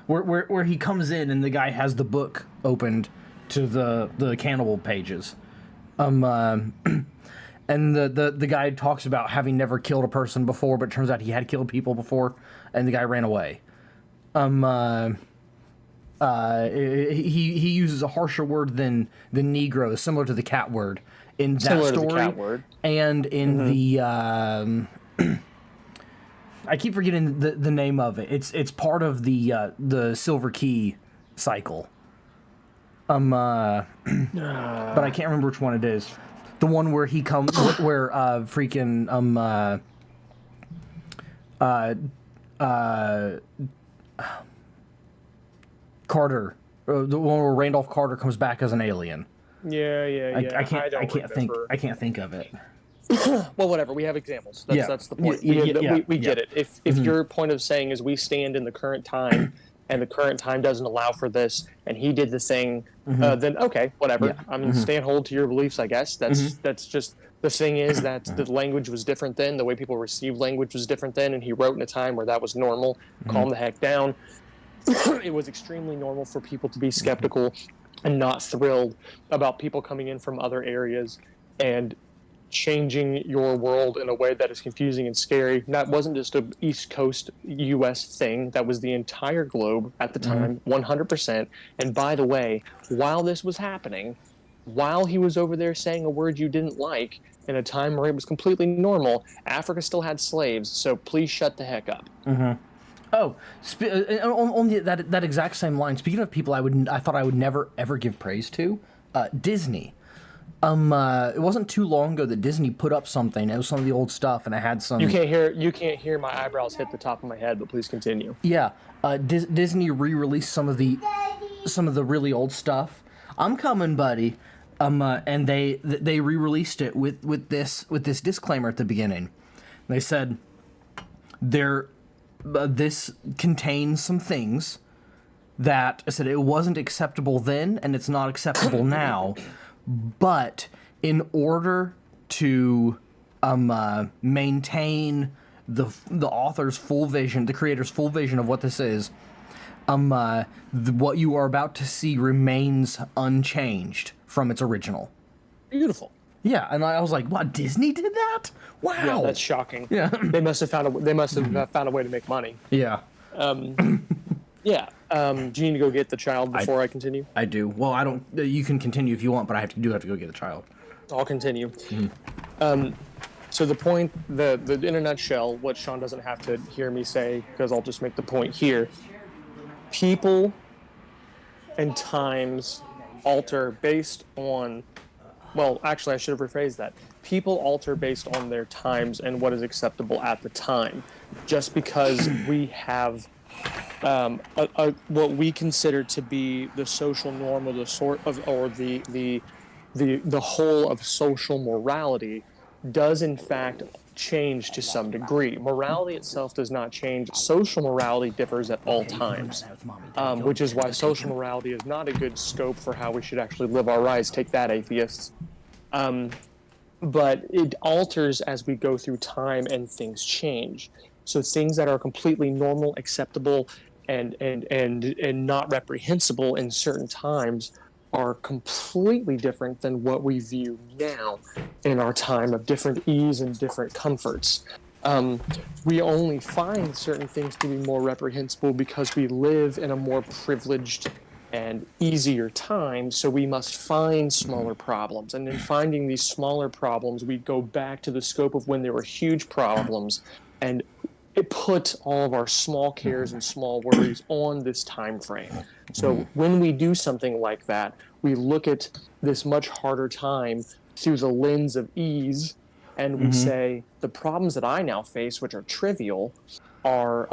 Where he comes in and the guy has the book opened to the cannibal pages. And the guy talks about having never killed a person before, but it turns out he had killed people before, and the guy ran away. He uses a harsher word than Negro, similar to the cat word in that story, and in I keep forgetting the name of it. It's part of the Silver Key cycle. But I can't remember which one it is. The one where he comes, where freaking Carter, the one where Randolph Carter comes back as an alien. Yeah. I can't remember. think of it. Well, whatever. We have examples. That's the point. We get it. If your point of saying is we stand in the current time, and the current time doesn't allow for this, and he did the thing, then okay, whatever. Yeah. I mean, stand hold to your beliefs, I guess. That's just the thing is that the language was different then. The way people received language was different then, and he wrote in a time where that was normal. Calm the heck down. It was extremely normal for people to be skeptical and not thrilled about people coming in from other areas and changing your world in a way that is confusing and scary. That wasn't just a East Coast U.S. thing. That was the entire globe at the time, 100%. And by the way, while this was happening, while he was over there saying a word you didn't like in a time where it was completely normal, Africa still had slaves. So please shut the heck up. Oh, on that exact same line. Speaking of people, I thought I would never ever give praise to, Disney. It wasn't too long ago that Disney put up something. It was some of the old stuff, and I had some. You can't hear my eyebrows hit the top of my head, but please continue. Yeah, Disney re-released some of the really old stuff. I'm coming, buddy. And they re-released it with this disclaimer at the beginning. They said this contains some things that I said it wasn't acceptable then, and it's not acceptable now. But in order to maintain the author's full vision, the creator's full vision of what this is, what you are about to see remains unchanged from its original. Beautiful. Yeah, and I was like, "What? Disney did that? Wow, Yeah, that's shocking. Yeah, they must have found a way to make money. Yeah, yeah. Do you need to go get the child before I continue? I do. Well, I don't. You can continue if you want, but I have to go get the child. I'll continue. So the point, in a nutshell, what Sean doesn't have to hear me say, because I'll just make the point here. People and times alter based on. Well, actually, I should have rephrased that. People alter based on their times and what is acceptable at the time. Just because we have what we consider to be the social norm or the sort of or the whole of social morality does in fact change to some degree. Morality itself does not change. Social morality differs at all times, which is why social morality is not a good scope for how we should actually live our lives. Take that, atheists. But it alters as we go through time and things change. So things that are completely normal, acceptable, and not reprehensible in certain times are completely different than what we view now in our time of different ease and different comforts. We only find certain things to be more reprehensible because we live in a more privileged and easier time, so we must find smaller problems. And in finding these smaller problems, we go back to the scope of when there were huge problems, and it put all of our small cares and small worries on this time frame. So when we do something like that, we look at this much harder time through the lens of ease, and we say, the problems that I now face, which are trivial,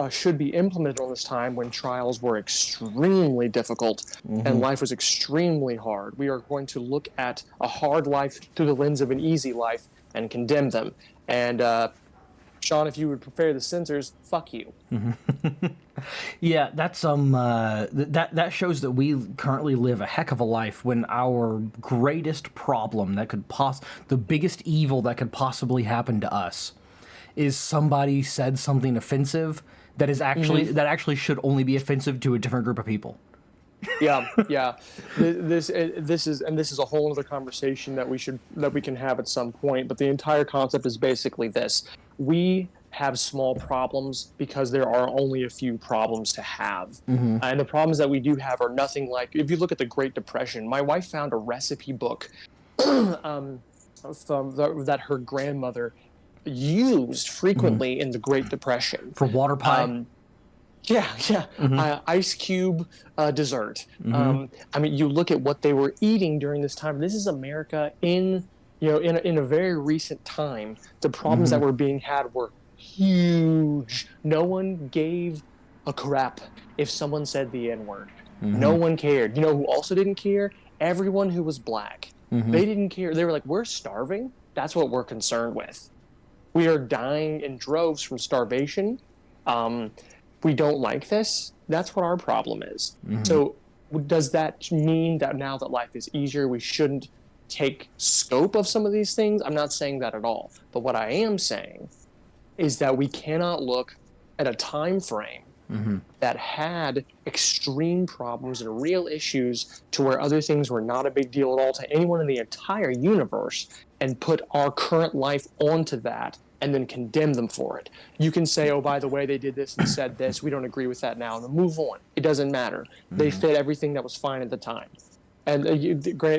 should be implemented on this time when trials were extremely difficult and life was extremely hard. We are going to look at a hard life through the lens of an easy life and condemn them. And Sean, if you would prepare the censors, fuck you. Yeah, that's that shows that we currently live a heck of a life when our greatest problem that could the biggest evil that could possibly happen to us is somebody said something offensive that is actually that actually should only be offensive to a different group of people. Yeah. This is a whole other conversation that we can have at some point. But the entire concept is basically this: we have small problems because there are only a few problems to have, and the problems that we do have are nothing like. If you look at the Great Depression, my wife found a recipe book that her grandmother used frequently in the Great Depression. For water pie? Yeah. Ice cube dessert. I mean, you look at what they were eating during this time. This is America in a very recent time. The problems that were being had were huge. No one gave a crap if someone said the N-word. No one cared. You know who also didn't care? Everyone who was black. They didn't care. They were like, we're starving. That's what we're concerned with. We are dying in droves from starvation. We don't like this. That's what our problem is. So does that mean that now that life is easier, we shouldn't take scope of some of these things? I'm not saying that at all. But what I am saying is that we cannot look at a time frame that had extreme problems and real issues to where other things were not a big deal at all to anyone in the entire universe and put our current life onto that and then condemn them for it. You can say, oh, by the way, they did this and said this. We don't agree with that now. And then move on. It doesn't matter. They fit everything that was fine at the time. And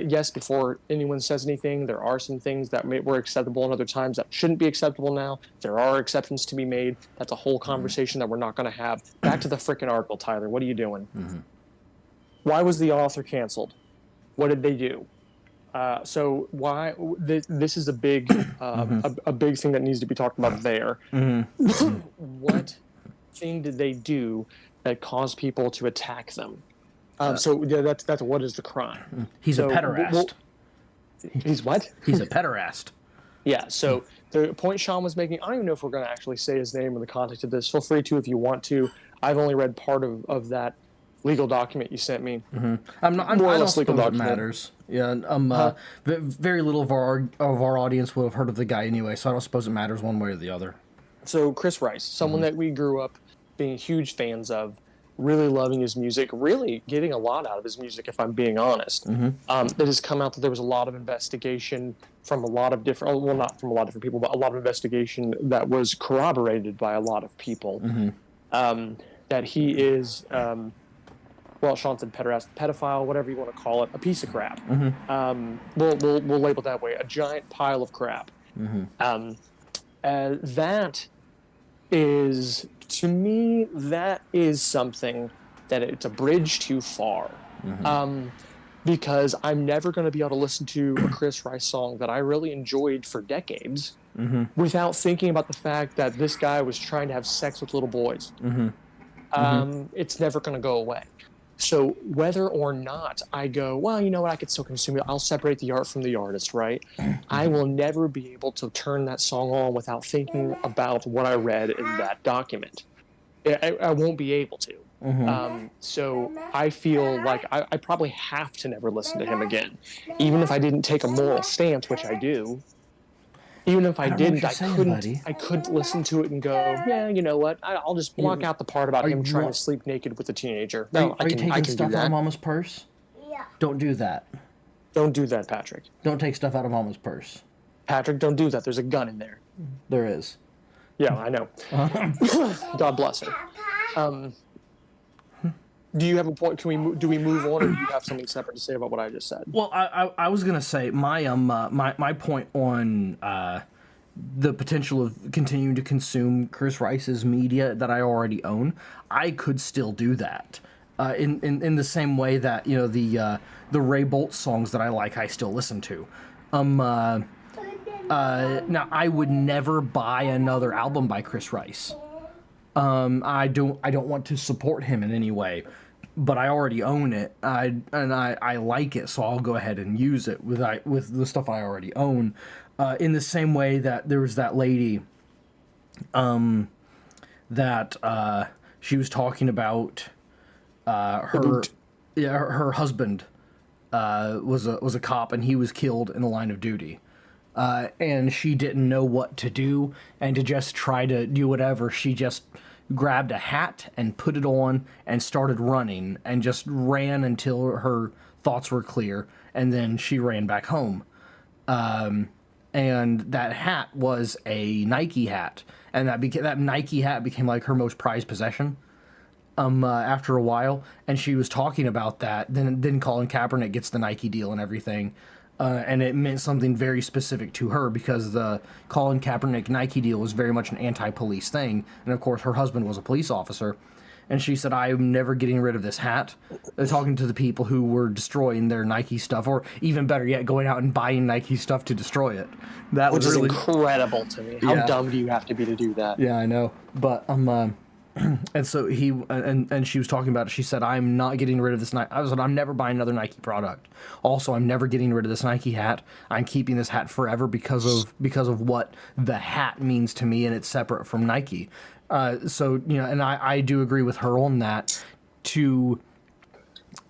yes, before anyone says anything, there are some things that were acceptable and other times that shouldn't be acceptable now. There are exceptions to be made. That's a whole conversation that we're not going to have. Back to the frickin' article, Tyler. What are you doing? Why was the author canceled? What did they do? So why this is a big a big thing that needs to be talked about there. What thing did they do that caused people to attack them? So yeah, that's what is the crime? He's a pederast. He's what? He's a pederast. Yeah. So the point Sean was making, I don't even know if we're going to actually say his name in the context of this. Feel free to if you want to. I've only read part of that legal document you sent me. I don't suppose it matters. Yeah. Very little of our audience will have heard of the guy anyway, so I don't suppose it matters one way or the other. So Chris Rice, someone that we grew up being huge fans of, really loving his music, really getting a lot out of his music, if I'm being honest. It has come out that there was a lot of investigation from a lot of different, well, not from a lot of different people, but a lot of investigation that was corroborated by a lot of people. That he is, well, Sean said pederast, pedophile, whatever you want to call it, a piece of crap. We'll label it that way, a giant pile of crap. That is, to me, that is something that it's a bridge too far. Because I'm never going to be able to listen to a Chris Rice song that I really enjoyed for decades without thinking about the fact that this guy was trying to have sex with little boys. It's never going to go away. So whether or not I go, well, you know what, I could still consume it. I'll separate the art from the artist, right? I will never be able to turn that song on without thinking about what I read in that document. I won't be able to. So I feel like I probably have to never listen to him again. Even if I didn't take a moral stance, which I do. Even if I didn't, I couldn't listen to it and go, yeah, you know what? I'll just block out the part about him trying to sleep naked with a teenager. No, are you taking stuff out of Mama's purse? Yeah. Don't do that. Don't do that, Patrick. Don't take stuff out of Mama's purse. Patrick, don't do that. There's a gun in there. There is. Yeah, I know. God bless her. Do you have a point? Do we move on, or do you have something separate to say about what I just said? Well, I was gonna say my point on the potential of continuing to consume Chris Rice's media that I already own. I could still do that in the same way that the Ray Boltz songs that I like, I still listen to. Now I would never buy another album by Chris Rice. I don't want to support him in any way, but I already own it. I like it, so I'll go ahead and use it with the stuff I already own. In the same way that there was that lady, that she was talking about her husband was a cop and he was killed in the line of duty. And she didn't know what to do, and to just try to do whatever, she just grabbed a hat and put it on and started running and just ran until her thoughts were clear, and then she ran back home. And that hat was a Nike hat, and that Nike hat became like her most prized possession after a while, and she was talking about that. Then Colin Kaepernick gets the Nike deal and everything. and it meant something very specific to her because the Colin Kaepernick Nike deal was very much an anti-police thing, and of course her husband was a police officer, and she said, "I'm never getting rid of this hat." Talking to the people who were destroying their Nike stuff, or even better yet, going out and buying Nike stuff to destroy it. That Which was is really incredible to me. How Yeah. dumb do you have to be to do that? Yeah, I know. But and so and she was talking about it. She said, "I'm not getting rid of this Nike." I was like, "I'm never buying another Nike product." Also, I'm never getting rid of this Nike hat. I'm keeping this hat forever because of what the hat means to me, and it's separate from Nike. So and I do agree with her on that.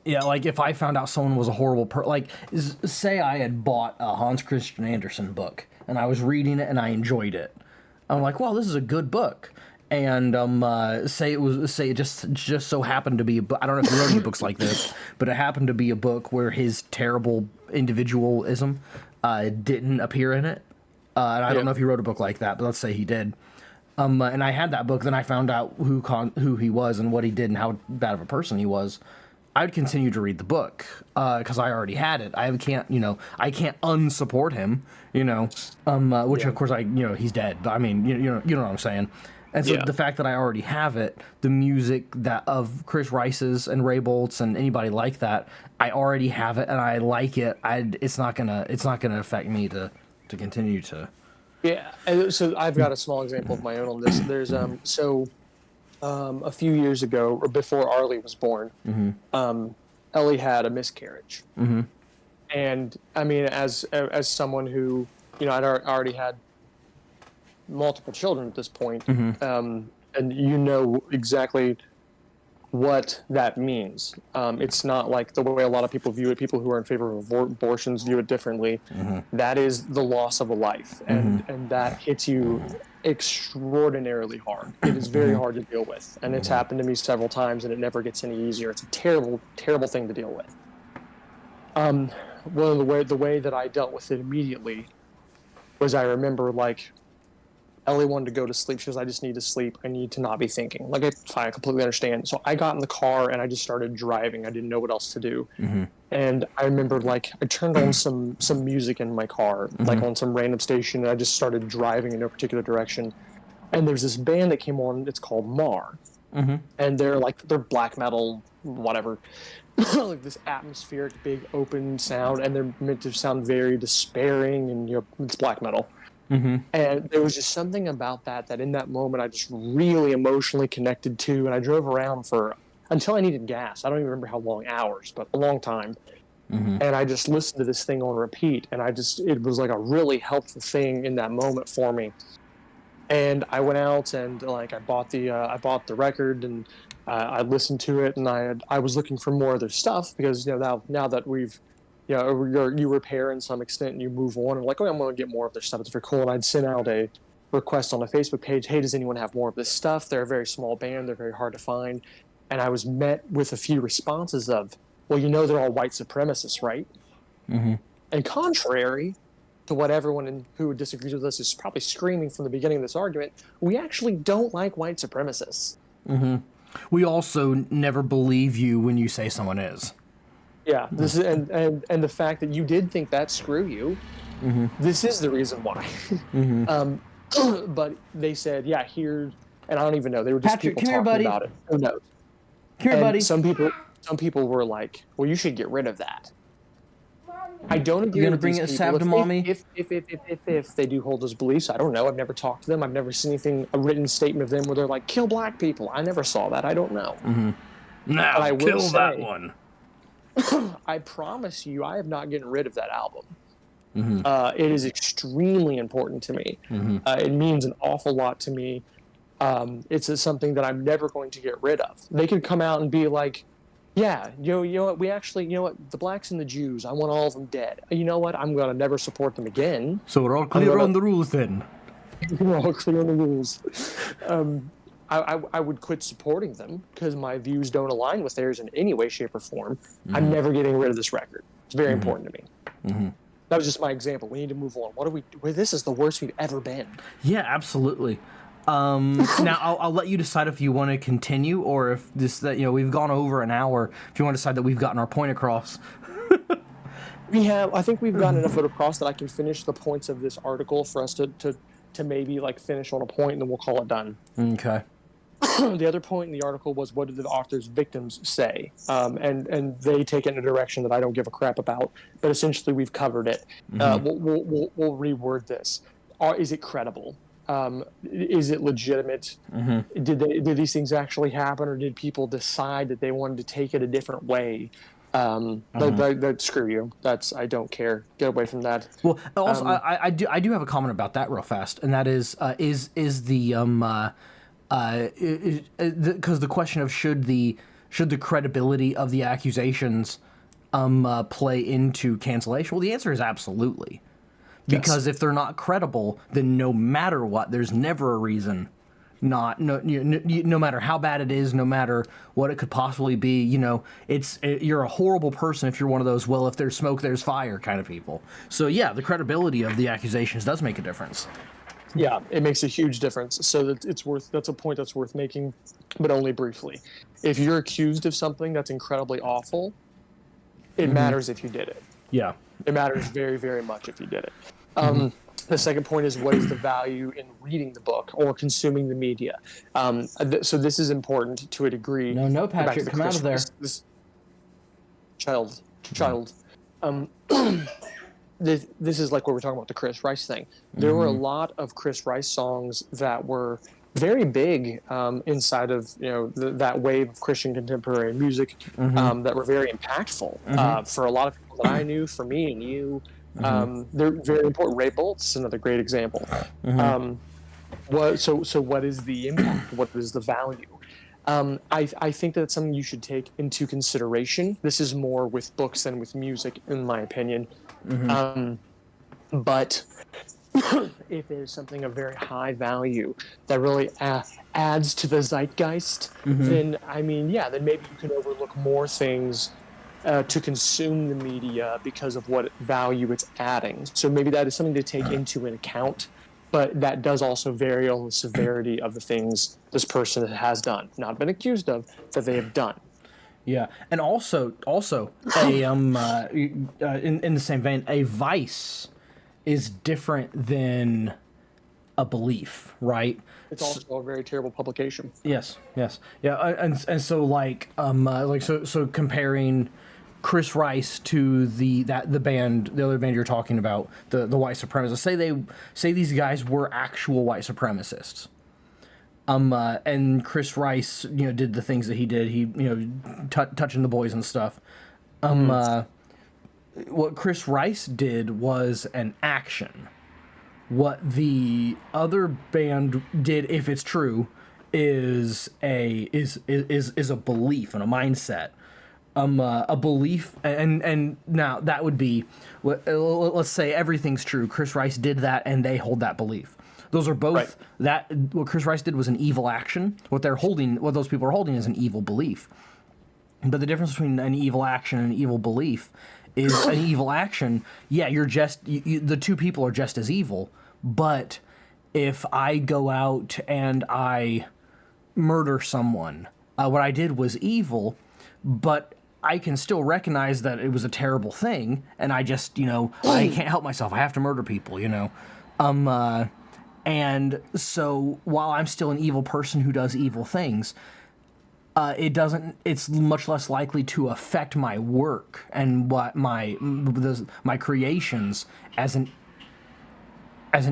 Like if I found out someone was a horrible say I had bought a Hans Christian Andersen book and I was reading it and I enjoyed it. I'm like, well, this is a good book. And say it just so happened to be a book. I don't know if you wrote any books like this, but it happened to be a book where his terrible individualism didn't appear in it. And I don't know if he wrote a book like that, but let's say he did. And I had that book. Then I found out who he was and what he did and how bad of a person he was. I would continue to read the book because I already had it. I can't unsupport him, which of course he's dead. But I mean, you know what I'm saying. And so the fact that I already have it, the music that of Chris Rice's and Ray Bolt's and anybody like that, I already have it and I like it. It's not gonna affect me to continue to. Yeah. So I've got a small example of my own on this. There's a few years ago, or before Arlie was born, Ellie had a miscarriage, and I mean, as someone who I'd already had multiple children at this point, and exactly what that means. It's not like the way a lot of people view it. People who are in favor of abortions view it differently. That is the loss of a life, and that hits you extraordinarily hard. It is very hard to deal with, and it's happened to me several times, and it never gets any easier. It's a terrible, terrible thing to deal with. The way that I dealt with it immediately was I remember Ellie wanted to go to sleep. She goes, "I just need to sleep. I need to not be thinking." Fine, I completely understand. So I got in the car and I just started driving. I didn't know what else to do. And I remember I turned on some music in my car, on some random station, and I just started driving in no particular direction. And there's this band that came on. It's called Mar, and they're black metal, whatever, this atmospheric, big, open sound, and they're meant to sound very despairing, and it's black metal. And there was just something about that in that moment I just really emotionally connected to, and I drove around until I needed gas. I don't even remember how long, hours, but a long time. And I just listened to this thing on repeat, and it was a really helpful thing in that moment for me. And I went out and I bought the record, and I listened to it, and I was looking for more of their stuff because now that we've you repair in some extent and you move on and I'm going to get more of their stuff. It's very cool. And I'd send out a request on a Facebook page. Hey, does anyone have more of this stuff? They're a very small band. They're very hard to find. And I was met with a few responses of, well, they're all white supremacists, right? And contrary to what everyone who disagrees with us is probably screaming from the beginning of this argument, we actually don't like white supremacists. We also never believe you when you say someone is. Yeah, this is, and the fact that you did think that, screw you. This is the reason why. But they said, yeah, here, and I don't even know. They were just Patrick, people talking about it. Who knows? Come here, buddy. Some people were like, well, you should get rid of that. I don't agree. You're gonna with bring these a people. salve to mommy? If they do hold those beliefs, I don't know. I've never talked to them. I've never seen a written statement of them where they're like, kill black people. I never saw that. I don't know. Now, but I will kill that say, one. I promise you, I have not getting rid of that album. It is extremely important to me. It means an awful lot to me. It's something that I'm never going to get rid of. They could come out and be like, yeah, you know what, the blacks and the Jews, I want all of them dead. You know what, I'm going to never support them again. So we're all clear on the rules then. We're all clear on the rules. I would quit supporting them because my views don't align with theirs in any way, shape, or form. I'm never getting rid of this record. It's very important to me. That was just my example. We need to move on. This is the worst we've ever been. Yeah, absolutely. Now I'll let you decide if you want to continue or if we've gone over an hour. If you want to decide that we've gotten our point across. I think we've gotten enough of it across that I can finish the points of this article for us to maybe like finish on a point, and then we'll call it done. Okay. The other point in the article was, what did the author's victims say? And they take it in a direction that I don't give a crap about. But essentially, we've covered it. We'll reword this. Is it credible? Is it legitimate? Did these things actually happen, or did people decide that they wanted to take it a different way? Screw you. I don't care. Get away from that. Well, also, I do have a comment about that real fast, and that is the because the question of should the credibility of the accusations play into cancellation? Well, the answer is absolutely. Because if they're not credible, then no matter what, there's never a reason no matter how bad it is, no matter what it could possibly be, you're a horrible person if you're one of those, well, if there's smoke, there's fire kind of people. So yeah, the credibility of the accusations does make a difference. Yeah, it makes a huge difference. So that's a point that's worth making, but only briefly. If you're accused of something that's incredibly awful, it matters if you did it. Yeah. It matters very, very much if you did it. The second point is, what is the value in reading the book or consuming the media? So this is important to a degree. No, Patrick, come out of there. Child. This is like what we're talking about, the Chris Rice thing. There were a lot of Chris Rice songs that were very big inside of that wave of Christian contemporary music that were very impactful for a lot of people that I knew, for me and you. They're very important. Ray Bolt's another great example. So what is the impact? What is the value? I think that's something you should take into consideration. This is more with books than with music, in my opinion. But if there's something of very high value that really adds to the zeitgeist, then then maybe you can overlook more things to consume the media because of what value it's adding. So maybe that is something to take into an account, but that does also vary on the severity of the things this person has done, not been accused of, that they have done. Yeah, and also a in the same vein, a vice is different than a belief, right? It's also a very terrible publication. Yes, yeah, and so so comparing Chris Rice to the other band you're talking about, the white supremacists. Say these guys were actual white supremacists. And Chris Rice, did the things that he did. He, touching the boys and stuff. What Chris Rice did was an action. What the other band did, if it's true, is a belief and a mindset. A belief, and now that would be, let's say everything's true. Chris Rice did that, and they hold that belief. Those are both what Chris Rice did was an evil action. What those people are holding is an evil belief. But the difference between an evil action and an evil belief is an evil action. Yeah, the two people are just as evil. But if I go out and I murder someone, what I did was evil, but I can still recognize that it was a terrible thing, and I just, I can't help myself. I have to murder people, And so while I'm still an evil person who does evil things, it's much less likely to affect my work and what my creations as an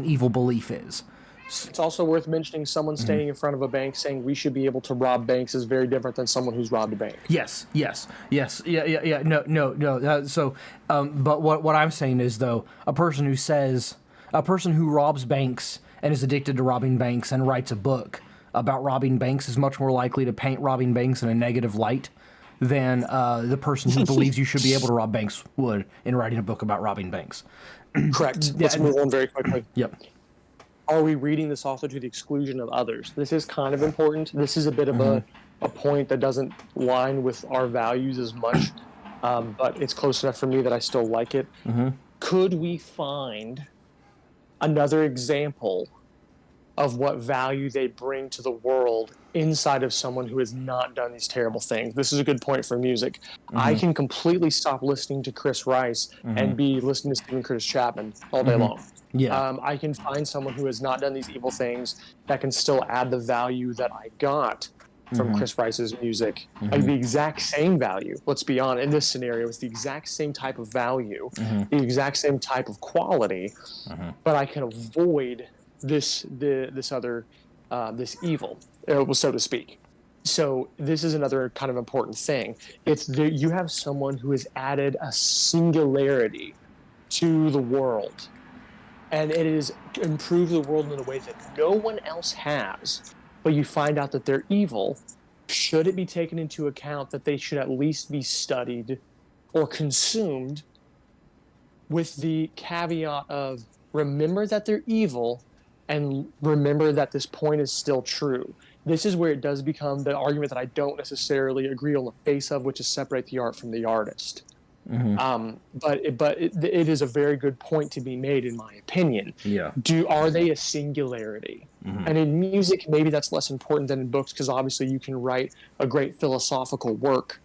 evil belief is. It's also worth mentioning someone standing in front of a bank saying we should be able to rob banks is very different than someone who's robbed a bank. Yes. Yeah. No. But what I'm saying is, though, a person who robs banks and is addicted to robbing banks and writes a book about robbing banks is much more likely to paint robbing banks in a negative light than the person who believes you should be able to rob banks would in writing a book about robbing banks. Correct. Let's move on very quickly. Yep. Are we reading this author to the exclusion of others? This is kind of important. This is a bit of a point that doesn't line with our values as much, but it's close enough for me that I still like it. Could we find another example of what value they bring to the world inside of someone who has not done these terrible things. This is a good point for music. I can completely stop listening to Chris Rice and be listening to Stephen Curtis Chapman all day long. Yeah. I can find someone who has not done these evil things that can still add the value that I got from Chris Rice's music. Like the exact same value, let's be honest, in this scenario, it's the exact same type of value, the exact same type of quality, but I can avoid this evil, so to speak. So this is another kind of important thing. You have someone who has added a singularity to the world, and it has improved the world in a way that no one else has. But you find out that they're evil. Should it be taken into account that they should at least be studied or consumed with the caveat of remember that they're evil and remember that this point is still true? This is where it does become the argument that I don't necessarily agree on the face of, which is separate the art from the artist. But it is a very good point to be made, in my opinion. Yeah. Are they a singularity? And in music, maybe that's less important than in books, because obviously you can write a great philosophical work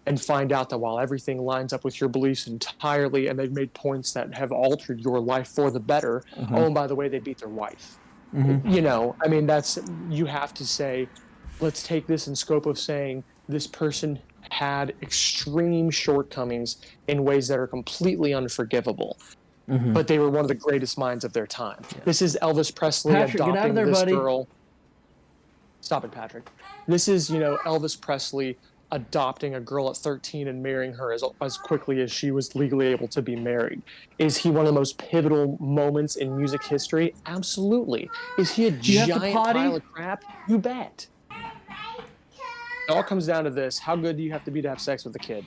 and find out that while everything lines up with your beliefs entirely, and they've made points that have altered your life for the better. Oh, and by the way, they beat their wife. You know, I mean, you have to say, let's take this in scope of saying this person had extreme shortcomings in ways that are completely unforgivable. But they were one of the greatest minds of their time. Yeah. This is Elvis Presley Patrick, adopting get out of there, this buddy. girl. Stop it, Patrick. This is, Elvis Presley adopting a girl at 13 and marrying her as quickly as she was legally able to be married. Is he one of the most pivotal moments in music history? Absolutely. Is he a giant pile of crap? You bet. It all comes down to this. How good do you have to be to have sex with a kid?